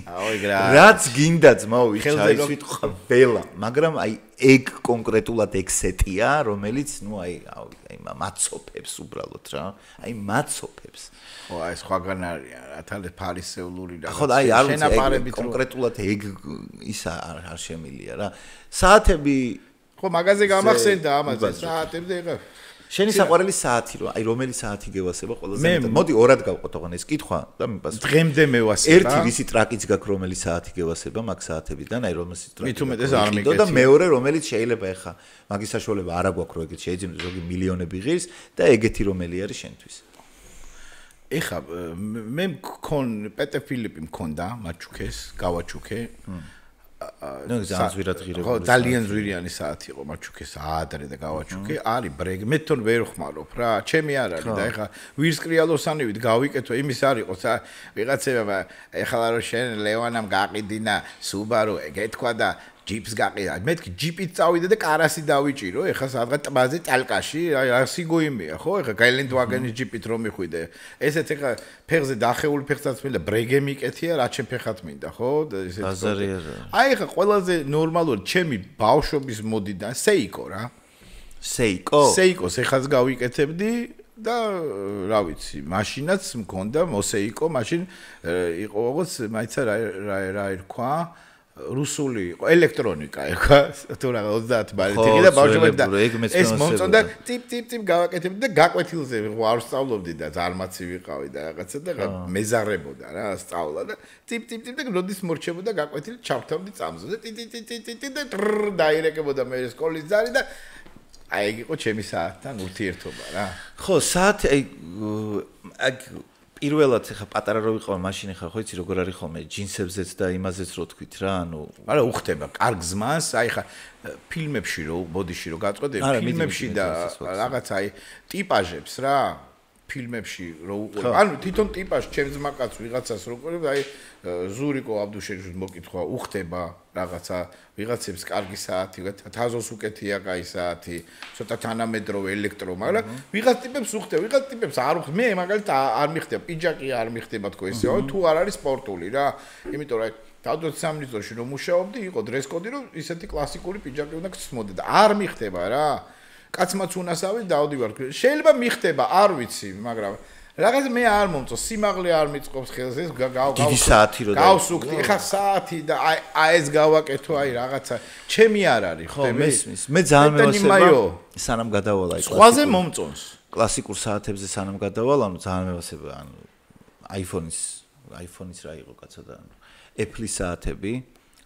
აუ ეგ რა. რაც გინდა ძმაო ვიჩაისვით ყველა, მაგრამ აი ეგ კონკრეტულად ეგ სეტია, რომელიც ნუ აი მაცოფებს უბრალოდ რა. აი მაცოფებს. ხო აი სხვაგან არიან, ათალე ფარისეულური და ხო აი არ ვიცი კონკრეტულად ეგ ის არ შემილია რა. საათები ხო მაგაზე გამახსენდა ამაზე საათებზე ეხა შენი საყვარელი საათი რო აი რომელი საათი გევასება ყველაზე მეტად მოდი ორად გავყოთ ოღონ ეს კითხვა და მიპასუხე დღემდე მევასება ერთი რისი ტრაკიც გაქვს რომელი საათი გევასება მაგ საათებიდან აი რომელს ტრაკი მით უმეტეს არ მიკეთე და მეორე რომელიც შეიძლება ეხა მაგის საშუალება არ აქვს რო ეგეთ შეიძლება ზოგი მილიონები ღირს და ეგეთი რომელი არის შენთვის ეხა მე მქონ პეტე ფილიპი მქონდა მაჩუქეს გავაჩუქე ნუ ძალიან ზვირად ღირებული ხო ძალიან ზვირიანი საათი იყო მაჩუქეს ადრე და გავაჩუქე არის ბრეგ მე თვითონ ვერ ხმარობ რა ჩემი არ არის და ეხა ვირსკრიალოსანივით გავიკეთო იმის არ იყოს ვიღაცებმა ეხლა რომ შენ ლევანამ გაყიდინა სუბარო გეთქვა და ჯიპს გაყიდა მე თქვი ჯიპით წავიდე და კარასი დავიჭირო ეხლა სადღაც ტბაზე ტალკაში რა სიგოიმია ხო ეხლა გაილენდვაგენის ჯიპით რომ მიხვიდე ესეც ეხლა ფეხზე დახეული ფეხსაც მინდა ბრეგე მიკეთია რა ჩემ ფეხად მინდა ხო ესეც აი ეხლა ყველაზე ნორმალური ჩემი ბავშვობის მოდიდან სეიკო რა სეიკოს ეხაც გავიკეთებდი და რა ვიცი მაშინაც მქონდა მოსეიკო მაშინ იყო როგორც მაიცა რა ერქვა რუსული იყო ელექტრონიკა ეხა თუ რა 30 ბალეტი და ბავშვები და ეს მომწონდა ტიპ გავაკეთებდი და გაკვეთილზე არ ვსწავლობდი და ზარმაცი ვიყავი და რაღაცა და მეზარებოდა რა სწავლა და ტიპ და როდის მორჩებოდა გაკვეთილი ჩავთავდი წამზე და ტი და დაირეკებოდა მე სკოლის ძარი და აი ეგ იყო ჩემი საათთან ურთიერთობა რა ხო საათი აი პირველად ხა პატარა რო ვიყავ მაშინ ხა ხო იცი როგორ არის ხოლმე ჯინსებზეც და იმაზეც რო თქვით რა ანუ არა უხდება კარგ ზმას აი ხა ფილმებში რო ბოდიში რო გაწყვეტები ფილმებში და რაღაც აი ტიპაჟებს რა ფილმებში რო უყურებ ანუ თვითონ ტიპაჟ ჩემს ძმაკაც ვიღაცას რო უყურებ აი ზურიკო აბდუშელიშვილი მოკითხვა უხდება რაღაცა ვიღაცებს კარგი საათი თაზოს უკეთია კაი საათი ცოტა თანამედროვე ელექტრო მაგრამ ვიღაც ტიპებს უხდება ვიღაც ტიპებს არ უხდება მე მაგალითად არ მიხდება პიჯაკი არ მიხდება თქო ესეო თუ არ არის სპორტული რა იმიტომ რომ თავდოთ სამნიცოში რომ მუშაობდი იყო დრესკოდი რომ ისეთი კლასიკური პიჯაკი უნდა გწმოდე და არ მიხდება რა კაცმაც უნასავი დავდივარ შეიძლება მიხდება არ ვიცი მაგრამ რაღაც მე არ მომწო სიმაღლე არ მიწყობს ხელს ეს დიდი საათი რო გავსუქდი ეხა საათი და აი ეს გავაკეთო აი რაღაცა ჩემი არ არის ხო მესმის მე ძალიან მევასება სანამ გადავალა აი სხვაზე მომწონს კლასიკურ საათებზე სანამ გადავალ ანუ ძალიან მევასება ანუ iPhone-ის რა იყო კაცო და ანუ Apple-ის საათები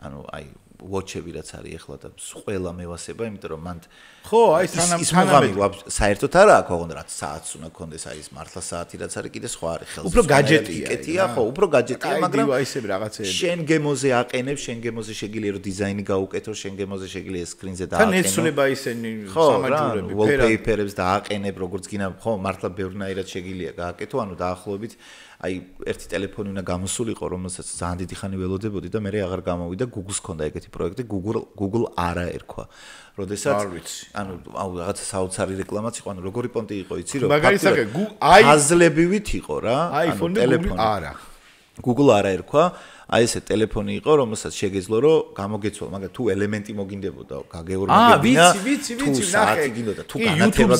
ანუ აი watch-ები რაც არის ახლა და ყველა მევასება იმიტომ რომ მან ხო აი თანამედროვე საერთოდ არა აქვს ოღონდ რაც საათს უნდა კონდეს აი ეს მართლა საათი რაც არის კიდე სხვა არის ხელს უფრო გაჯეტია ხო უფრო გაჯეტია მაგრამ აი ისები რაღაცეები შენ გემოზე აყენებ შენ გემოზე შეგიძლია რომ დიზაინი გაუკეთო შენ გემოზე შეგიძლია სკრინზე დააყენო თან ეცვლება ისინი სამაჯურები wallpaper-ებს დააყენებ როგორც გინდა ხო მართლა ბევრნაირად შეგიძლია გააკეთო ანუ დაახლოებით აი ერთი ტელეფონი უნდა გამოსულიყო რომელსაც ძალიან დიდი ხანი ველოდებოდი და მე აღარ გამოვიდა Google-ს ქონდა ეგეთი პროექტი Google არა ერქვა როდესაც ანუ რაღაცა საოცარი რეკლამაც იყო ანუ როგორი პონტი იყო იცი რომ აზლებივით იყო რა ანუ ტელეფონი არა Google არა ერქვა აი ესე ტელეფონი იყო რომელსაც შეგეძლო რომ გამოგეცვალო მაგრამ თუ ელემენტი მოგინდებოდა გაგეორმაგებინა ვიცი ნახე გინდოდა თუ განათება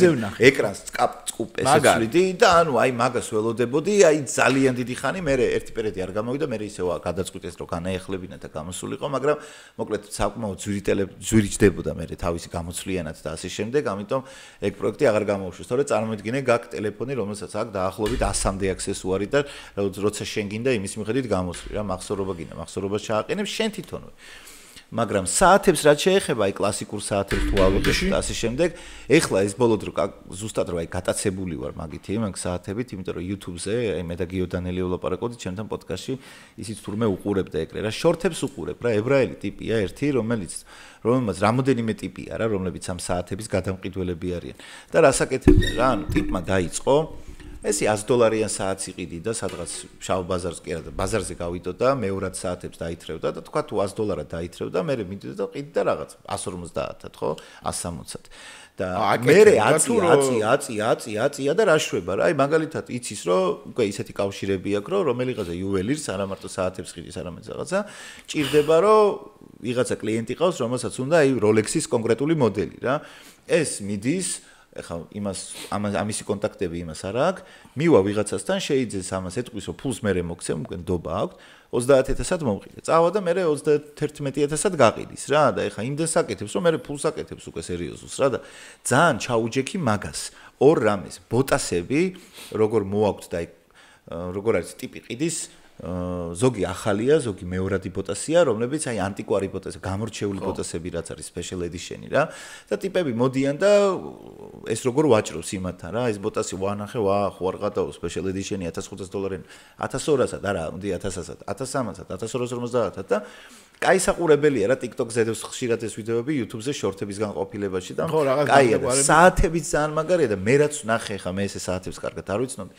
ეკრანს წყუპ ესეცვლიდი და ანუ აი მაგას ველოდებოდი აი ძალიან დიდი ხანი მე ერთი პერიოდი არ გამოვიდა მე ისევ გადაწყვიტეს რომ განაეხლებინა და გამოსულიყო მაგრამ მოკლედ საკმაოდ ძვირი ჯდებოდა მე თავისი გამოცვლიანად და ასე შემდეგ ამიტომ ეგ პროექტი აღარ გამოუშვა სწორედ წარმოიდგინე გაკ ტელეფონი რომელსაც აქვს დაახლოებით 100-მდე აქსესუარი და როცა შენ გინდა იმის მიხედვით გამოსვლი რა მახსოვრობას ჩააყენებ შენ თვითონვე მაგრამ საათებს რაც შეეხება აი კლასიკურ საათებს თუ ავიღებ და ასე შემდეგ ეხლა ეს ბოლო დრო ზუსტად რომ აი გატაცებული ვარ მაგითი მაგ საათებით იმიტომ რომ YouTube-ზე აი მე და გიოდანელი ვლაპარაკობთ ჩემთან პოდკასტში ისიც თურმე უყურებდა ეკრე რა შორტებს უყურებ რა ებრაელი ტიპია ერთი რომელმაც რამოდენიმე ტიპია რა რომლებიც ამ საათების გადამყიდველები არიან და რასაკეთებდნენ რა ანუ ტიპმა დაიწყო ესი $100 საათს იყიდი და სადღაც შავ ბაზარს კი არა და ბაზარზე გავიდო და მეორად საათებს დაითრევდა და თქვა თუ $100 დაითრევდა მე მიდიოდა და ყიდდა რაღაც 150-ად ხო 160-ად და მე 100 და რა შვება რა აი მაგალითად იცის რომ უკვე ისეთი კავშირები აქვს რომ რომელიღაცა იუველირს არა მარტო საათებს ყიდის არამედ რაღაცა ჭირდება რომ ვიღაცა კლიენტი ყავს რომელსაც უნდა აი Rolex-ის კონკრეტული მოდელი რა ეს მიდის ეხა ამისი კონტაქტები იმას არ აქვს მივა ვიღაცასთან შეიძეს ამას ეთყვის რომ ფულს მე მოგცემ უკვე ნდობა აქვს 30000-ად მომყიდე წავა და მე 31000-ად გაყიდის რა და ეხა იმდენს აკეთებს რომ მე ფულს აკეთებს უკვე სერიოზულს რა და ძალიან ჩაუჯექი მაგას ორ რამეს ბოტასები როგორ მოაქვთ და როგორ არის ტიპი ყიდის ზოგი ახალია, ზოგი მეორადი ბოტასია, რომლებიც აი ანტიკვარი ბოტასი, გამორჩეული ბოტასები რაც არის special edition-ი რა. და ტიპები მოდიან და ეს როგორ ვაჭრობს იმათთან რა, ეს ბოტასი ვანახე, ხო არ გადაო special edition-ი $1500-ი, 1200-ად არა, მოდი 1000-ად, 1300-ად, 1250-ად და კაი საყურებელია რა TikTok-ზე დევს ხშირად ეს ვიდეოები, YouTube-ზე შორტების განყოფილებაში და კაია, საათებიც ძალიან მაგარია და მე რაც ნახე ხა მე ესე საათებს კარგად არ ვიცნობდი.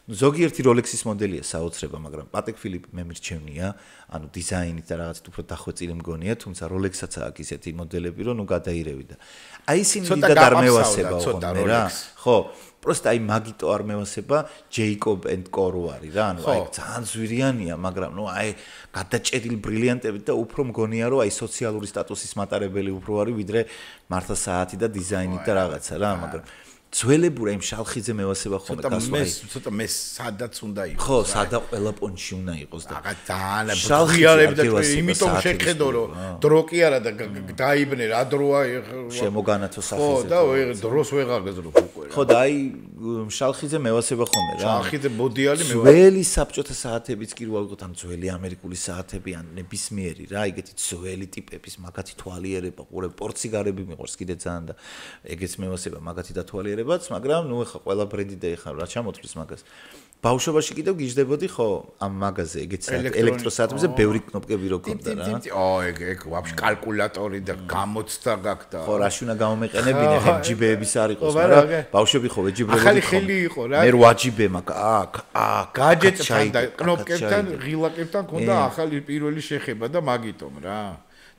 ზოგიერთი Rolex-ის მოდელია საოცრება, მაგრამ Patek Philippe მე მირჩევნია, ანუ დიზაინით და რაღაც უფრო დახვეწილი მგონია, თუმცა Rolex-აც აქვს ისეთი მოდელები, რომ ნუ გადაირევი და აი ისინი და დამევასება უყურე რა. ხო, просто აი მაგიტო არ მევასება Jacob & Co არის რა, ანუ აი ძალიან ზვირიანია, მაგრამ ნუ აი გადაჭედილი ბრილიანტებით და უფრო მგონია, რომ აი სოციალური სტატუსის მატარებელი უფრო არის, ვიდრე მართლა საათი და დიზაინით და რაღაცა რა, მაგრამ ძველებურა იმ შალხიძე მევასება ხომ გასვლა. ცოტა მე სადაც უნდა იყოს. ხო, სადა ყველა პონჩი უნდა იყოს და. აგა ძალიან ბრძღიარები და იმიტომ შეხედო რომ დრო კი არა და დაიბნე რა დროა შემოგანათო სახეზე. ხო და დროს ვეღარგეზრო უკვე. ხო და აი შალხიძე მევასება ხომე რა. შალხიძე მოდიალი მევასება. ძველი საბჭოთა საათებიც კი რა ვიყოთ ან ძველი ამერიკული საათები ან ნებისმიერი რა ეგეთი ძველი ტიპების მაგათი თვალიერება ყურებ პორციგარები მიყვარს კიდე ძალიან და ეგეც მევასება მაგათი დათვალიერებაც მაგრამ ნუ ეხა ყველა ბრენდი და ეხა რა ჩამოთვლის მაგას ბავშვობაში კიდევ გიждდებოდი ხო ამ მაგაზე ეგეც ელექტროსაათებზე ბევრი კნოპკები რო ქონდა რა ეგ ვაფშე კალკულატორი და გამოცდა გაქვს და ხო რაში უნდა გამომეყენებინე MGB-ების არ იყოს მაგრამ ბავშვები ხო ეჯიბრებოდი ახალი ხელი იყო რა მე ვაჯიბე აქ გაჯეტთან და კნოპკებთან ღილაკებთან ქონდა ახალი პირველი შეხება და მაგიტომ რა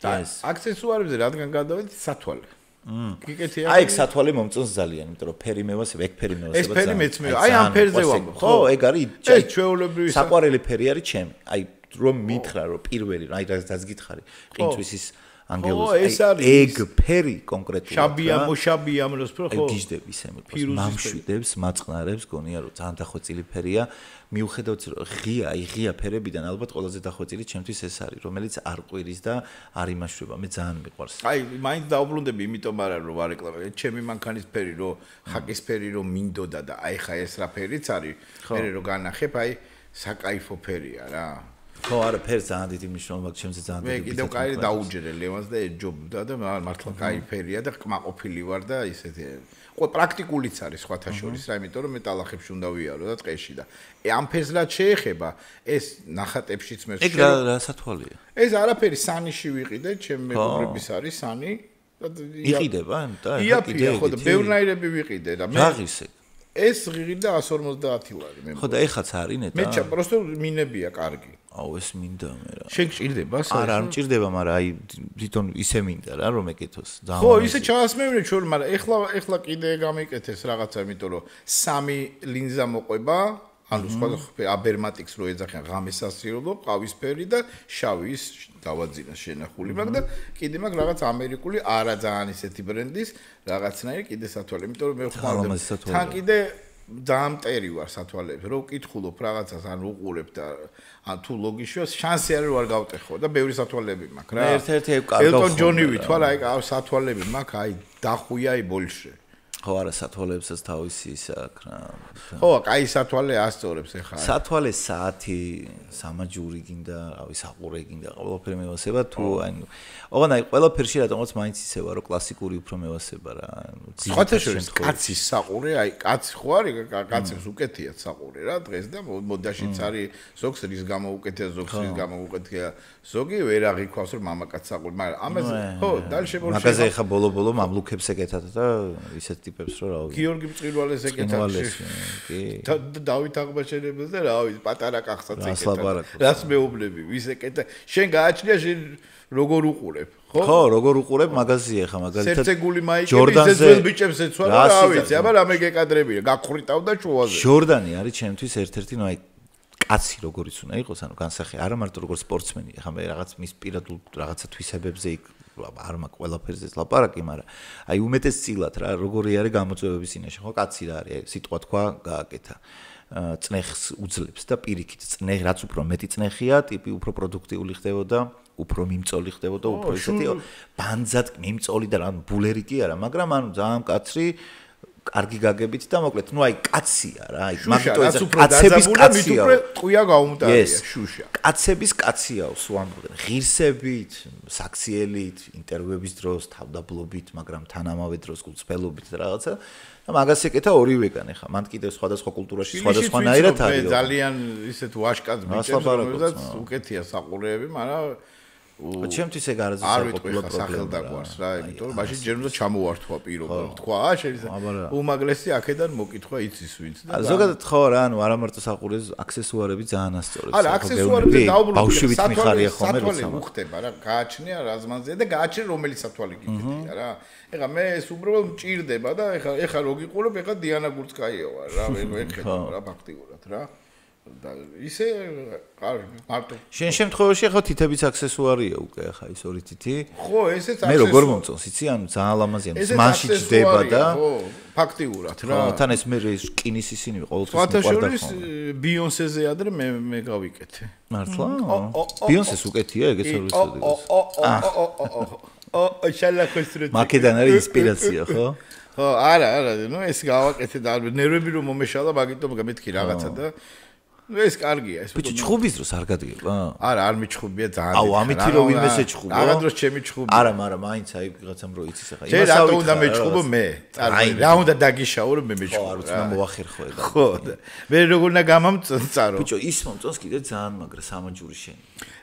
და აქსესუარებზე რადგან გადავედი სათვალე გიკეთია აი ეგ სათვალე მომწონს ძალიან იმიტომ რომ ფერი მევასება ეგ ფერი მევასება ეს ფერი მეც მე აი ამ ფერზე ვამბობ ხო ეგ არის ეს ჩვეულებრივი საყვარელი ფერი არის ჩემი აი რომ მითხრა რომ პირველი აი რაც გითხარი ყინწვის ის ანგელოზი ეგ ფერი კონკრეტულად შაბია მოშაბია მოსფრო ხო გიждდები ისე მამშვიდებს მაწყნარებს გონია რომ ძალიან დახვეწილი ფერია მიუხედავად რომ ღია ფერებიდან ალბათ ყველაზე დახვეწილი ჩემთვის ეს არის რომელიც არ ყვირის და არ იმაშვება მე ძალიან მიყვარს აი მაინც დაუბრუნდები იმიტომ არა რომ ვარეკლამე ჩემი მანქანის ფერი რომ ხაკის ფერი რომ მინდოდა და აი ხა ეს რა ფერიც არის მე რომ განახებ აი საკაიფო ფერია რა ხო არა ფერს ძალიან დიდი მნიშვნელობა აქვს ჩემზე ძალიან დიდი მე კიდევ კაი დაუჯერე ლევანს და ეჯობდა და მართლა კაი ფერია და კმაყოფილი ვარ და ისეთი ყო პრაქტიკულიც არის სხვათა შორის რა იმიტომ რომ მე ტალახებში უნდა ვიარო და ტყეში და ამ ფერს რაც შეეხება ეს ნახატებშიც მე ეგ რა სათვალეა ეს არაფერი სანიში ვიყიდე ჩემ მეგობრების არის სანი იყიდება და იყიდე ხო და ბევრნაირები ვიყიდე და მე რაღისე ეს ღირი და 150 ლარი მე ხო და ეხაც არის ნეტა მე ჩა პროსტო მინებია კარგი აუ ეს მინდა მე რა შენ გჭირდება არა არ მჭირდება მაგრამ აი თვითონ ისე მინდა რა რომ ეკეთოს ხო ისე ჩაასმევნე ჩვენ მაგრამ ეხლა კიდე გამიკეთეს რაღაცა იმიტომ რომ 3 ლინზა მოყვება ანუ სხვა აბერმატიქს რო ეძახიან ღამეს ასირულო ყავისფერი და შავი ის დავაძინა შენახული მაგ და კიდე მაგ რაღაც ამერიკული არა ძალიან ისეთი ბრენდის რაღაცნაირი კიდე სათვალე იმიტომ რომ მე ხვალ თან კიდე დაამტერი ვარ სათვალეებს რო ვკითხულობ რაღაცას ან უყურებ და ან თუ ლოგიშოს შანსი არის რომ არ გავტეხო და ბევრი სათვალეები მაქვს რა ერთ-ერთი კარგავ ელტონ ჯონი ვითვალ აი სათვალეები მაქვს აი დახუია აი ბოლშე ხო არა სათვალეებსაც თავისი ის აქვს რა ხო კაი სათვალე ასწორებს ეხლა სათვალე საათი სამაჯური გინდა რავი საყურე გინდა ყველაფერი მევასება თუ ანუ ოღონდ აი ყველაფერში რატომაც მაინც ისე ვარ რომ კლასიკური უფრო მევასება რა სხვათა შორის კაცის საყურე აი კაცი ხო არის კაცებს უკეთია საყურე რა დღეს და მოდაშიც არის ზოგს რის გამო უკეთია ზოგს რის გამო უკეთია ზოგი ვერ აღიქვავს რომ მამაკაც საყურე მაგრამ ამაზე ხო დალშებორში მაგაზე ეხა ბოლო მამლუქებს ეკეთათ და ისეთ ტიპებს რო რავი გიორგი მწყილვალეს ეკეთათ კი დავით აღმაშენებელს და რავი პატარა კახსაც ეკეთათ რას მეუბნები ვის ეკეთა შენ გააჩნია შენ როგორ უყურებ ხო როგორ უყურებ მაგაზია ხა მაგალითად სერცეგული მაიკები ისე ძველ ბიჭებს ეცვა რა ვიცი აბა რამე გეკადრებია გახვრიტავდა შუაზე ჯორდანი არის ჩემთვის ერთ-ერთი ნუ აი კაცი როგორიც უნდა იყოს ანუ განსახი არა მარტო როგორც სპორტსმენი ხა მე რაღაც მის პირადულ რაღაცა თვისებებზე იქ არ მაქვს ყველაფერზე ლაპარაკი მაგრამ აი უმეტესწილად რა როგორი არის გამოწვევების წინაშე ხო კაცი რა არის სიტყვა თქვა გააკეთა წნეხს უძლებს და პირიქით წნეხ რაც უფრო მეტი წნეხია ტიპი უფრო პროდუქტიული ხდებოდა უფრო მიმწოლი ხდებოდა უფრო ისეთი ბანძად მიმწოლი და რა ბულერი კი არა მაგრამ ანუ ძალიან კაცრი კარგი გაგებით და მოკლედ ნუ აი კაცია რა აი მაგიტო ეს კაცების კაცია ტყუია გაუმტარია შუშა კაცების კაცია სუამბობენ ღირსებით საქციელით ინტერვიუების დროს თავდაბლობით მაგრამ თანამავე დროს გულწრფელობით და რაღაცა და მაგას ეკეთა ორივეგან ეხა მან კიდევ სხვადასხვა კულტურაში სხვადასხვანაირად არის ძალიან ისეთ ვაშკაც ბიჭებს რომელსაც უკეთია საყურეები მაგრამ ჩემთვის ეგ არის საკუთარ სახელდაგვარს რა იმიტომ რომ მაშინ ჯერ უნდა ჩამოვართვა პირობა თქვა შეიძლება უმაგლესი აქედან მოკითხვა იცის ვინც და ზოგადად ხო რა ანუ არა მარტო საყურეს აქსესუარები ძალიან ასწორებს არა აქსესუარები დაუბრუნდები ბავშვით მიხარია ხოლმე როცა უხდება რა გააჩნია რაზმანზე და გააჩნია რომელი სათვალე გიქეთია რა ეხლა მე ეს უბრალოდ მჭირდება და ეხლა რო გიყურებ ეხლა დიანა გურცკაიევა რა ვერ ხედავ რა ფაქტიურად რა ისე არ მარტო შენ შემთხვევაში ახლა თითების აქსესუარია უკვე ახლა ის ორი თითი ხო ესეც მე როგორ მომწონს იცი ანუ ძალიან ლამაზია ზმანში ჯდება და ხო ფაქტიურად რა თან ეს მე რკინის ისინი ყოველთვის მოყვარდა ბიონსეზე ადრე მე გავიკეთე მართლა ბიონსეს უკეთია ეგეც არ ვიცოდი შალა ხოსრეთ მაკედან არის ინსპირაცია ხო ხო არა ნუ ეს გავაკეთე და ნერვები რომ მომეშალა მაგიტომ მეთქი რაღაცა და ეს კარგია ეს ბიჭი ჩხუბის დროს არ გადიება არა არ მიჩხუბია ძალიან აუ ამითი რომ ვინმესე ჩხუბო რაღაც დროს ჩემი ჩხუბია არა მაგრამ მაინც აი ვიღაცამ რო იცის ახლა იმას ავი უნდა მეჩხუბო მე წარმოიდგინე რა უნდა დაგიშაო რომ მე მეჩხუბო არ უცნა მოახერხო ეგ ხო მე როგორ უნდა გამამწარო ბიჭო ის მომწონს კიდე ძალიან მაგრამ სამაჯური შენი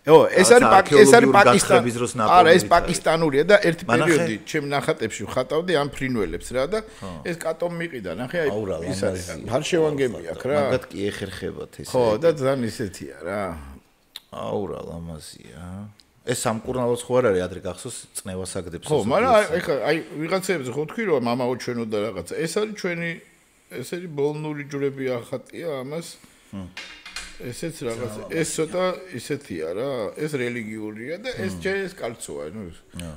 ეს არის პაკისტანის დროს ნაპოლეონი არა ეს პაკისტანურია და ერთი პერიოდი ჩემ ნახატებში ვხატავდი ამ ფრინველებს რა და ეს კატომ მიყიდა ნახე აი ის არის ფარშევანგები აქ რა მაგათ კი ეხერხებათ ეს ხო და ძალიან ისეთია რა აუ რა ლამაზია ეს სამკურნალოც ხო არ არის ადრე გახსოვს წნევას აგდებს ხო მაგრამ ეხლა აი ვიღაცებზე ხო თქვი რომ მამაო ჩვენო და რაღაცა ეს არის ჩვენი ეს არის ბოლნური ჯვრები ახატია ამას ესეც რაღაც ეს ცოტა ისეთია რა ეს რელიგიურია და ეს ჯერ კალცოა ნუ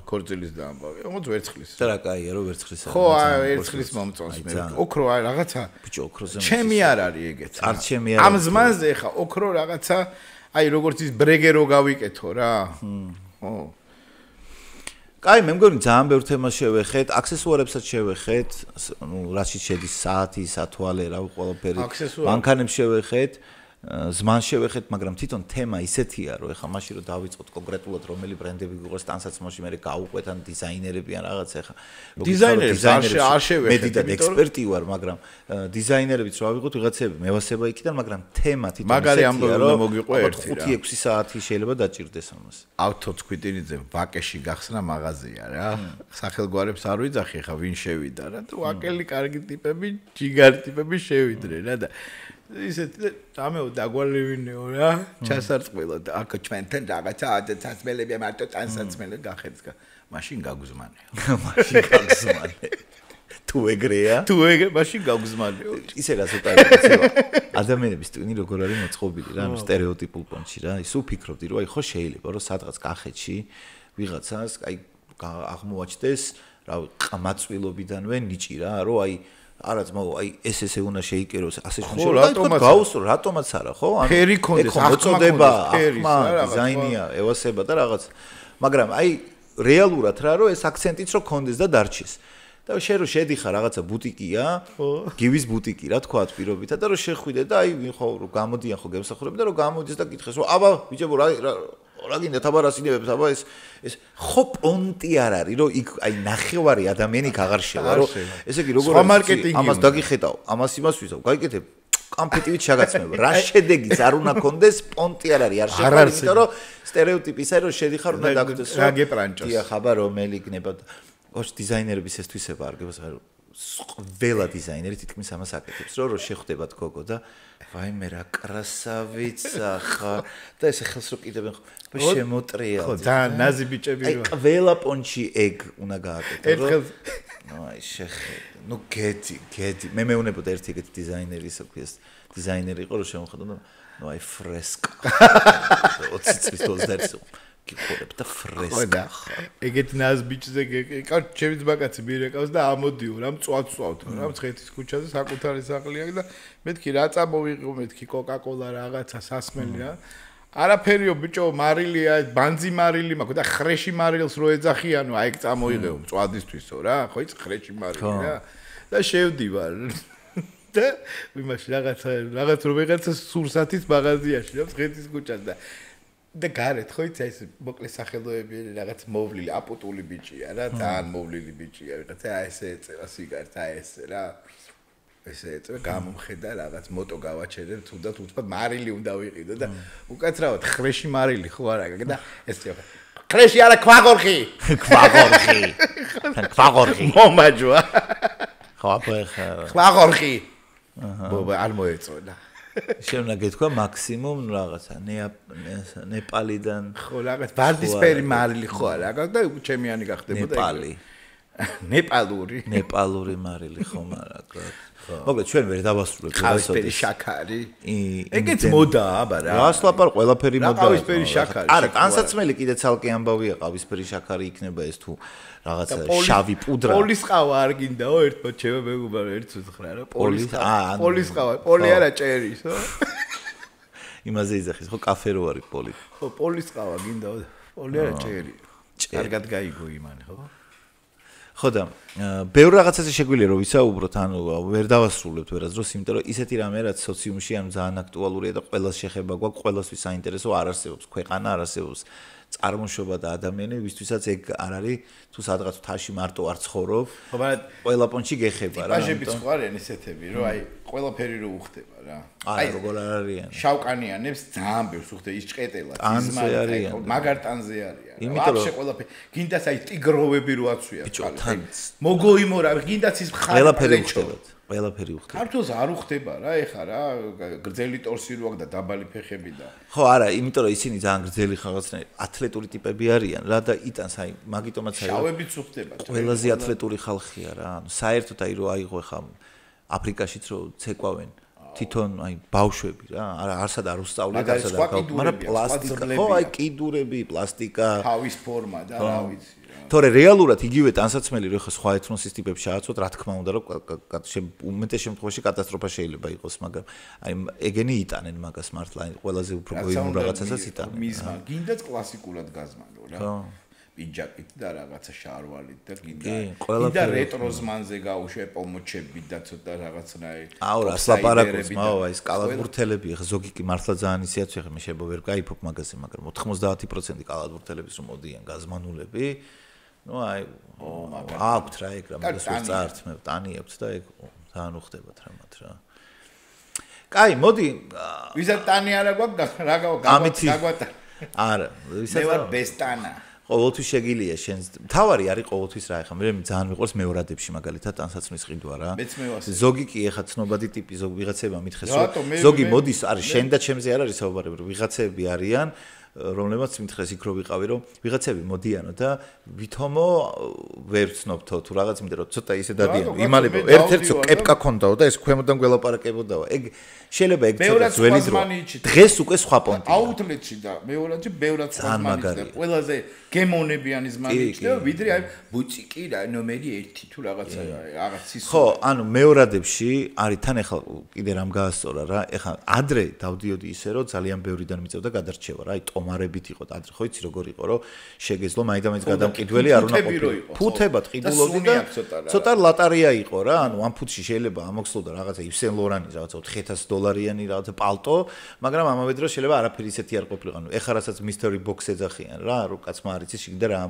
ქორწილის დაამბავი მოც ვერცხლის და რა კაია რომ ვერცხლისა ხო ვერცხლის მომწონს მე ოქრო აი რაღაცა ბიჭო ოქროზე ჩემი არ არის ეგეც არ ჩემი არ ამ ზმანზე ხა ოქრო რაღაცა აი როგორც ის ბრეგერო გავიკეთო რა ხო კაი მე მგონი ძალიან ბევრ თემას შევეხეთ აქსესუარებსაც შევეხეთ ნუ რაშიც შედის საათი სათვალე რა ყველაფერი მანქანებს შევეხეთ ზმანს შევეხეთ, მაგრამ თვითონ თემა ისეთია, რომ ეხლა მაშინ რომ დავიწყოთ კონკრეტულად რომელი ბრენდები გიყოს ტანსაცმელში, მე გავუყვეთ ან დიზაინერები ან რაღაც ეხლა დიზაინერებს არ შევეხეთ. მე დიდად ექსპერტი ვარ, მაგრამ დიზაინერებიც რა ვიღოთ, ვიღაცები მევასება იქიდან, მაგრამ თემა თვითონ მაგარი ამბავი უნდა მოგიყვე ერთი რა. 5-6 საათი შეიძლება დაჭირდეს ამას. ავთო ცქვიტინიძე ვაკეში გახსნა მაღაზია რა. სახელგვარებს არ ვიძახი ხა ვინ შევიდა რა. თუ ვაკელი კარგი ტიპები, ჯიგარი ტიპები შევიდნენ რა და ისეთი ამეო დაგვალევინეო რა ჩასარწყვილო და აქ ჩვენთან რაღაცა აცაცმელები მარტო ტანსაცმელები გახედს მაშინ გაგუზმანეო მაშინ გაგუზმანე თუ ეგრეა თუ ეგრე მაშინ გაგუზმანეო ისე რა ცოტა იცი ადამიანების ტვინი როგორ არის მოწყობილი რა სტერეოტიპულ პონჩი რა ის უფიქრობდი რომ აი ხო შეიძლება რომ სადღაც კახეთში ვიღაცას აი აღმოაჩნდეს რა ყმაწვილობიდანვე ნიჭი რა რომ აი არა ძმაო აი ესე უნდა შეიკეროს ასე შეიძლება გაუსრო რატომაც არა ხო ანუ ფერი კონდეს მოწოდება ახმა დიზაინია ევასება და რაღაც მაგრამ აი რეალურად რა რომ ეს აქცენტიც რო კონდეს და დარჩეს და შენ რო შედიხარ რაღაცა ბუტიკია გივის ბუტიკი რა თქვა პირობითა და რო შეხვიდე და აი ხო რო გამოდიან ხო გემსახურები და რო გამოდის და კითხეს რომ აბა ბიჭებო რა გინდა თაბარასინებებს აბა ეს ხო პონტი არ არის რომ იქ აი ნახევარი ადამიანი აღარ შევა რომ ესე იგი როგორ ამას დაგიხედავ ამას იმას ვიზავ გაიკეთებ კამფეტივით შეგაცმება რა შედეგიც არ უნდა კონდეს პონტი არ არის არ შევა იმიტომ რომ სტერეოტიპი ისაა რომ შედიხარ უნდა დაგდეს რა გეპრანჭოს დია ხაბა რომელი იქნება ოჩ დიზაინერების ეს თვისება არ გებას რა ყველა დიზაინერი თითქმის ამას აკეთებს რომ შეხვდებათ გოგო და ვაიმე რა კრასავიცა ხარ და ესე ხელს რო კიდევენ ხო შემოტრიალ ხო ძალიან ნაზი ბიჭები რა აი ყველა პონჩი ეგ უნდა გააკეთო რომ ნუ აი შეხე ნუ გედი მე მეუნებოდა ერთი ეგეთი დიზაინერი ისე ქვიეს დიზაინერი იყო რომ შემოხედო ნუ აი ფრესკა 20 წლის 21 წელს გიყურებ და ფრესკა ეგეთ ნაზ ბიჭზე ეკავ ჩემი ძმაკაცი მირეკავს და ამოდიო რა მწვავთ რა მცხეთის ქუჩაზე საკუთარი სახლი აქვს და მეთქი რა წამოვიღო მეთქი კოკა-კოლა რაღაცა სასმელი რა არაფერიო ბიჭო მარილია ბანძი მარილი მაქვს და ხრეში მარილს რო ეძახიანო აი ეგ წამოიღეო მწვადისთვისო რა ხო იცი ხრეში მარილი რა და შევდივარ და ვიმაში რაღაც რო ვიღაცა სურსათის მაღაზიაში რა მცხეთის ქუჩაზე და გარეთ ხო იცი ეს მოკლე სახელოები რაღაც მოვლილი აპუტული ბიჭია რა ძალიან მოვლილი ბიჭია ვიღაცა ესე ეწევა სიგარეტს აი ესე რა ესე ეწევა გამომხედა რაღაც მოტო გავაჩერე თუნდაც უცბად მარილი უნდა ვიყიდო და უკაცრავად ხრეში მარილი ხო არა და ესე ხრეში არა ქვაღორხი მომაჯვა ხო აბა ქვაღორხი ბობა არ მოეწონა შემნა გეთქვა მაქსიმუმ რაღაცა ნეპალიდან ხო რაღაც ვარდისფერი მარილი ხო არა და ჩემიანი გახდებოდა ნეპალი ნეპალური ნეპალური მარილი ხო მაგრამ მოკლედ ჩვენ ვერ დავასრულებთ ყავისფერი შაქარი. ეგეც მოდაა, აბა რა. რასლაპარ ყველაფერი მოდაა. ყავისფერი შაქარი. არა, ტანსაცმელი კიდე ცალკე ამბავია, ყავისფერი შაქარი იქნება ეს თუ რაღაცა შავი პუდრა. პოლის ყავა არ გინდაო ერთმა ჩემო მეგობარო ერთს ვთხრა რა. პოლის ყავა, პოლი არა ჭერისო. იმაზე იძახის ხო კაფე რო არის პოლი. ხო, პოლის ყავა გინდაო, პოლი არა ჭერი. კარგად გაიგო იმანი, ხო? ხო და ბევრ რაღაცაზე შეგვიძლია რომ ვისაუბროთ, ანუ ვერ დავასრულებთ ვერასდროს, იმიტომ რომ ისეთი რამე რაც სოციუმში ანუ ძალიან აქტუალურია და ყველას შეხება გვაქვს, ყველასთვის საინტერესო არ არსებობს ქვეყანა, არ არსებობს წარმოშობა და ადამიანი, ვისთვისაც ეგ არ არის, თუ სადღაც თაში მარტო არ ცხოვრობ, ყველა პონჩი გეხება რა. ტიპაჟები ხო არიან ისეთები, რომ აი ყველაფერი რო უხდება რა. აი როგორ არ არიან. შავკანიანებს ძალიან ბევრს უხდება ის ჭყეტელა, ტანზე არიან. მაგარ ტანზე არიან. იმიტომ ვაფშე ყველაფერი. გინდას აი ტიგროვები რო აცვია წყალი. მოგოიმორა, გინდას ის ყველაფერი უხდებათ. ყველაფერი უხდება. ქართულს არ უხდება რა, ეხა რა, გრძელი ტორსი რო აქვს და დაბალი ფეხები და. ხო, არა, იმიტომ რომ ისინი ძალიან გრძელი რაღაცნაირი ათლეტური ტიპები არიან რა და იტანს აი, მაგიტომაც აი შავებიც უხდება. ყველაზე ათლეტური ხალხია რა. ანუ საერთოდ აი რო აიღო ეხა აფრიკაშიც რო ცეკვავენ თვითონ აი ბავშვები რა, არა არსად არ უსწავლეთ არსად არ გავ, მაგრამ პლასტიკა, ხო, აი კიდურები, პლასტიკა, თავის ფორმა და რა ვიცი. თორე რეალურად იგივე ტანსაცმელი რო ხა სხვა ეთნოსის ტიპებს შეაცვოთ, რა თქმა უნდა, რომ უმეტეს შემთხვევაში კატასტროფა შეიძლება იყოს, მაგრამ აი ეგენი იტანენ მაგას მართლა, აი ყველაზე უფრო გოიმურ რაღაცასაც იტანენ. მიზმა, გინდაც კლასიკურად გაზმანო რა. ხო. პინჯაკით და რაღაცა შარვალით და გინდა რეტრო ზმანზე გაუშვე პომოჩები და ცოტა რაღაცნაირი. აუ რა სლაპარაკობს, მაო აი კალათბურთელები, ხა ზოგი კი მართლა ძალიან ისეაცვე, ხა მე შეიძლება ვერ გაიფობ მაგაზე, მაგრამ 90% კალათბურთელების რომ მოდიან გაზმანულები. ნუ აი აქვთ რა ეგ რა მაგას ვერ წაართმევ, ტანი აქვთ და ეგ ძალიან უხდებათ რა მათ რა. კაი, მოდი. ვისაც ტანი არა გვაქვს, რა გაგვატა. არა, ვისაც მე ვარ ბესტანა. ყოველთვის შეგილია შენ. თავარი არის ყოველთვის რა, ეხა მე ძალიან მიყვარს მეორადებში მაგალითად ტანსაცმლის ყიდვა რა. ზოგი კი ეხა ცნობადი ტიპი ზოგი ვიღაცება მითხეს რომ ზოგი მოდის, არის შენ და ჩემზე არ არის საუბარები, რომ ვიღაცები არიან რომლებმაც მითხეს იქ რო ვიყავი რომ ვიღაცები მოდიანო და ვითომო ვერ ცნობთო თუ რაღაც იმიტომ რომ ცოტა ისე დადიან იმალებო ერთ-ერთო კეპკა ქონდაო და ეს ქვემოდან გველაპარაკებოდაო ეგ შეიძლება ეგ ცოტა ძველი დრო დღეს უკვე სხვა პონტია აუთლეტში და მეორადში ბევრად სხვა ზმანი და ყველაზე გემონებიანი ზმანი იქნება ვიდრე აი ბუციკი რა ნომერი 1 თუ რაღაც ის ხო ანუ მეორადებში არის თან ეხლა კიდე რამ გაასწორა რა ეხლა ადრე დავდიოდი ისე რომ ძალიან ბევრიდან მიწევდა გადარჩევა რა აი ტომარებით იყო და ადრე ხო იცი როგორ იყო რომ შეგეძლო მაინდამაინც გადამყიდველი არ უნდა ყოფილიყო ფუთებად ყიდულობდი და ცოტა ლატარია იყო რა ანუ ამ ფუთში შეიძლება ამოხსოვდა რაღაცა ივსენ ლორანის რაღაცა $400 რაღაცა პალტო მაგრამ ამავე დროს შეიძლება არაფერი ისეთი არ ყოფილიყო ანუ ეხლა რასაც mystery box ეძახიან რა რომ კაცმა არ იცის შეგდა რა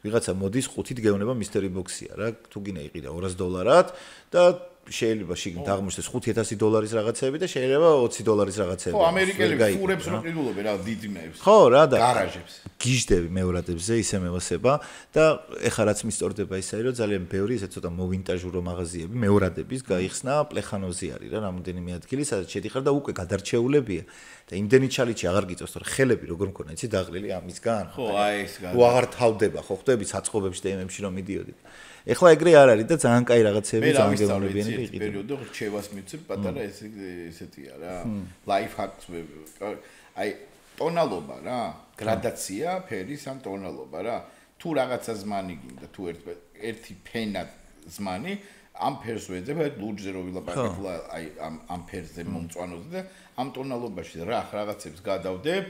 ვიღაცა მოდის ხუთით გეუბნება mystery box-ია რა თუ გინდა იყიდა $200 და შეიძლება შიგნით აღმოჩნდეს $5,000 რაღაცეები და შეიძლება $20 რაღაცეები. ხო, ამერიკელი ფურებს რო ყიდულობენ რა დიდიმეებს. ხო, რა და გარაჟებს. გიჟდები მეორადებზე ისე მევასება და ეხლა რაც მისტორდება ისე რომ ძალიან ბევრი ესე ცოტა მოვინტაჟურო მაღაზიები მეორადების გაიხსნა პლეხანოვზე არის რა რამოდენიმე ადგილი სადაც შედიხარ და უკვე გადარჩეულებია და იმდენი ჩალიჩი აღარ გიწევს თორე ხელები როგორ მქონა იცი დაღლილი ამისგან. ხო, აი ეს გან. თუ აღარ თავდება ხო ხვდები საწყობებში და იმებში რომ მიდიოდი. ეხლა ეგრე არ არის და ძალიან კაი რაღაცები ძალიან გემოვნებიანი იყიდა. პერიოდო რჩევას მიცებ პატარა ესეთია რა. ლაიფ ჰაკს აი ტონალობა რა, გრადაცია, ფერის ან ტონალობა რა. თუ რაღაცა ზმანი გინდა, თუ ერთი ფენა ზმანი, ამ ფერს ვეძებ, აი ლურჯზე რო ვილაპარაკებ, აი ამ ფერზე მომწვანოზე და ამ ტონალობაში რაღაცებს გადავდებ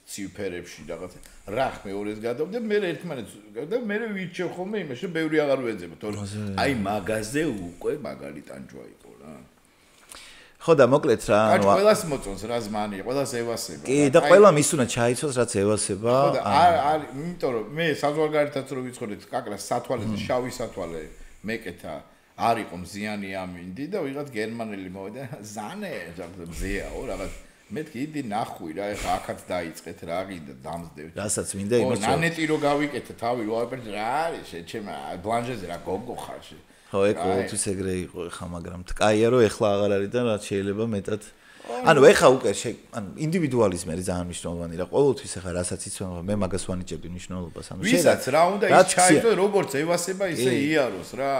ციფერებში რაღაცა რახ მეორეს გადავდებ მე ერთმანეთს და მე ვირჩევ ხოლმე იმაში რომ ბევრი აღარ ვეძებ თორე აი მაგაზე უკვე მაგალი ტანჯვა იყო რა ხო და მოკლედ რა ანუ ყველას მოწონს რა ზმანი ყველას ევასება კი და ყველა მის უნდა ჩაიცოს რაც ევასება ხო და არ იმიტომ რომ მე საზღვარგარეთაც რო ვიცხოვრეთ კაკრას სათვალეზე შავი სათვალე მეკეთა არ იყო მზიანი ამინდი და ვიღაც გერმანელი მოვიდა ზანე მზეაო რაღაც მე კიდე ნახვი რა ეხა აქაც დაიწყეთ რა გინდა დამსდევთ რასაც მინდა იმას ხო ნანეტი რო გავიკეთე თავი ვაიპერთ რა არის შეჩემა ბლანჟეზე რა გოგო ხარში ხო ეგ ყოველთვის ეგრე იყო ეხა მაგრამ კაია რომ ეხლა აღარ არის და რაც შეიძლება მეტად ანუ ეხა უკვე ანუ ინდივიდუალიზმი არის ძალიან მნიშვნელოვანი რა ყოველთვის ეხა რასაც იცვენ მე მაგას ვანიჭებდი მნიშვნელობას ანუ ვისაც რა უნდა ის ჩაიდო როგორც ევასება ისე იაროს რა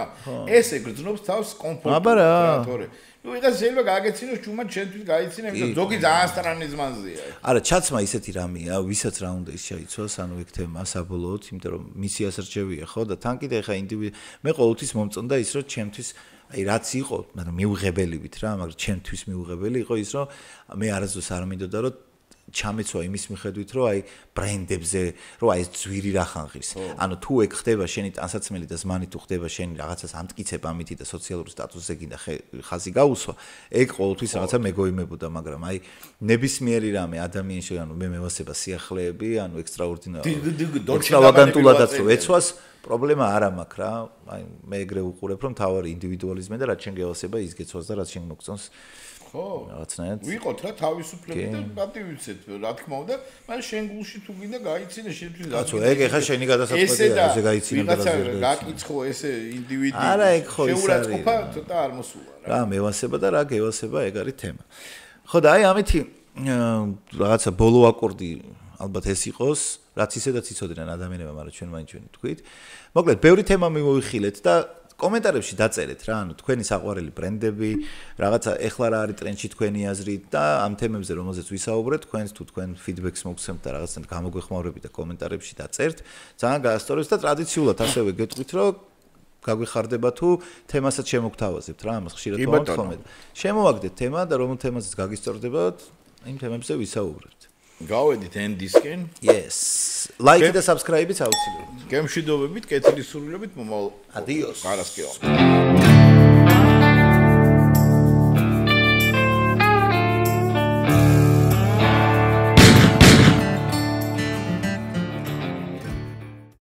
ესე გრძნობს თავს კომფორტს რა თორე ნუ იღაც შეიძლება გააგეცინოს ჩუმად შენთვის გაიცინა იმიტომ ზოგი ძალიან სტრანი ზმანზია არა ჩაცმა ისეთი რამეა ვისაც რა უნდა ის შეიცვალოს ანუ ეგ თემა საბოლოოდ იმიტომ რომ მისიას რჩევია ხო და თან კიდე ეხა მე ყოველთვის მომწონდა ის რომ ჩემთვის აი რაც იყო მაგრამ მიუღებელივით რა მაგრამ ჩემთვის მიუღებელი იყო ის რომ მე არასდროს არ მინდოდა რომ ჩამეცვა იმის მიხედვით რომ აი ბრენდებზე რომ აი ეს ძვირი რა ხანღის ანუ თუ ეგ ხდება შენი ტანსაცმელი და ზმანი თუ ხდება შენი რაღაცას ამტკიცებ ამითი და სოციალური სტატუსზე გინდა ხაზი გაუსვა ეგ ყოველთვის რაღაცა მეგოიმებოდა მაგრამ აი ნებისმიერი რამე ადამიანში ანუ მე მევასება სიახლეები ანუ ექსტრავაგანტულადაც რო ეცვას პრობლემა არ მაქვს რა აი მე ეგრე უყურებ რომ თავარი ინდივიდუალიზმი და რაც შენ გევასება ის გეცვას და რაც შენ მოგწონს ხო რაღაცნაირად ვიყოთ რა თავისუფლები და პატივიცეთ რა თქმა უნდა მაგრამ შენ გულში თუ გინდა გაიცინე შენთვის კაცო ეგ ეხა შენი გადასაწყვეტია ესე გაიცინე და გაკიცხო ესე ინდივიდი არა ეგ ხო ის არის შეურაცხყოფა ცოტა არ მოსულა რა მევასება და რა გევასება ეგ არის თემა ხო და აი ამითი რაღაცა ბოლო აკორდი ალბათ ეს იყოს რაც ისედაც იცოდნენ ადამიანებმა მაგრამ ჩვენ მაინც ჩვენ თქვით მოკლედ ბევრი თემა მივიხილეთ და კომენტარებში დაწერეთ რა ანუ თქვენი საყვარელი ბრენდები რაღაცა ეხლა რა არის ტრენდში თქვენი აზრით და ამ თემებზე რომელზეც ვისაუბრეთ თქვენს თუ თქვენ ფიდბექს მოგცემთ და რაღაცნაირად გამოგვეხმაურებით და კომენტარებში დაწერთ ძალიან გაასწორებს და ტრადიციულად ასევე გეტყვით რომ გაგვიხარდება თუ თემასაც შემოგთავაზებთ რა ამას ხშირად ვამბობთ შემოვაგდეთ თემა და რომელ თემაზეც გაგისწორდებათ იმ თემებზე ვისაუბრებთ გავედით ენდისკენ yes like და subscribe-იც აუცილებლად გემშვიდობებით კეთილი სურვილებით მომავალ adios გარასკევამდე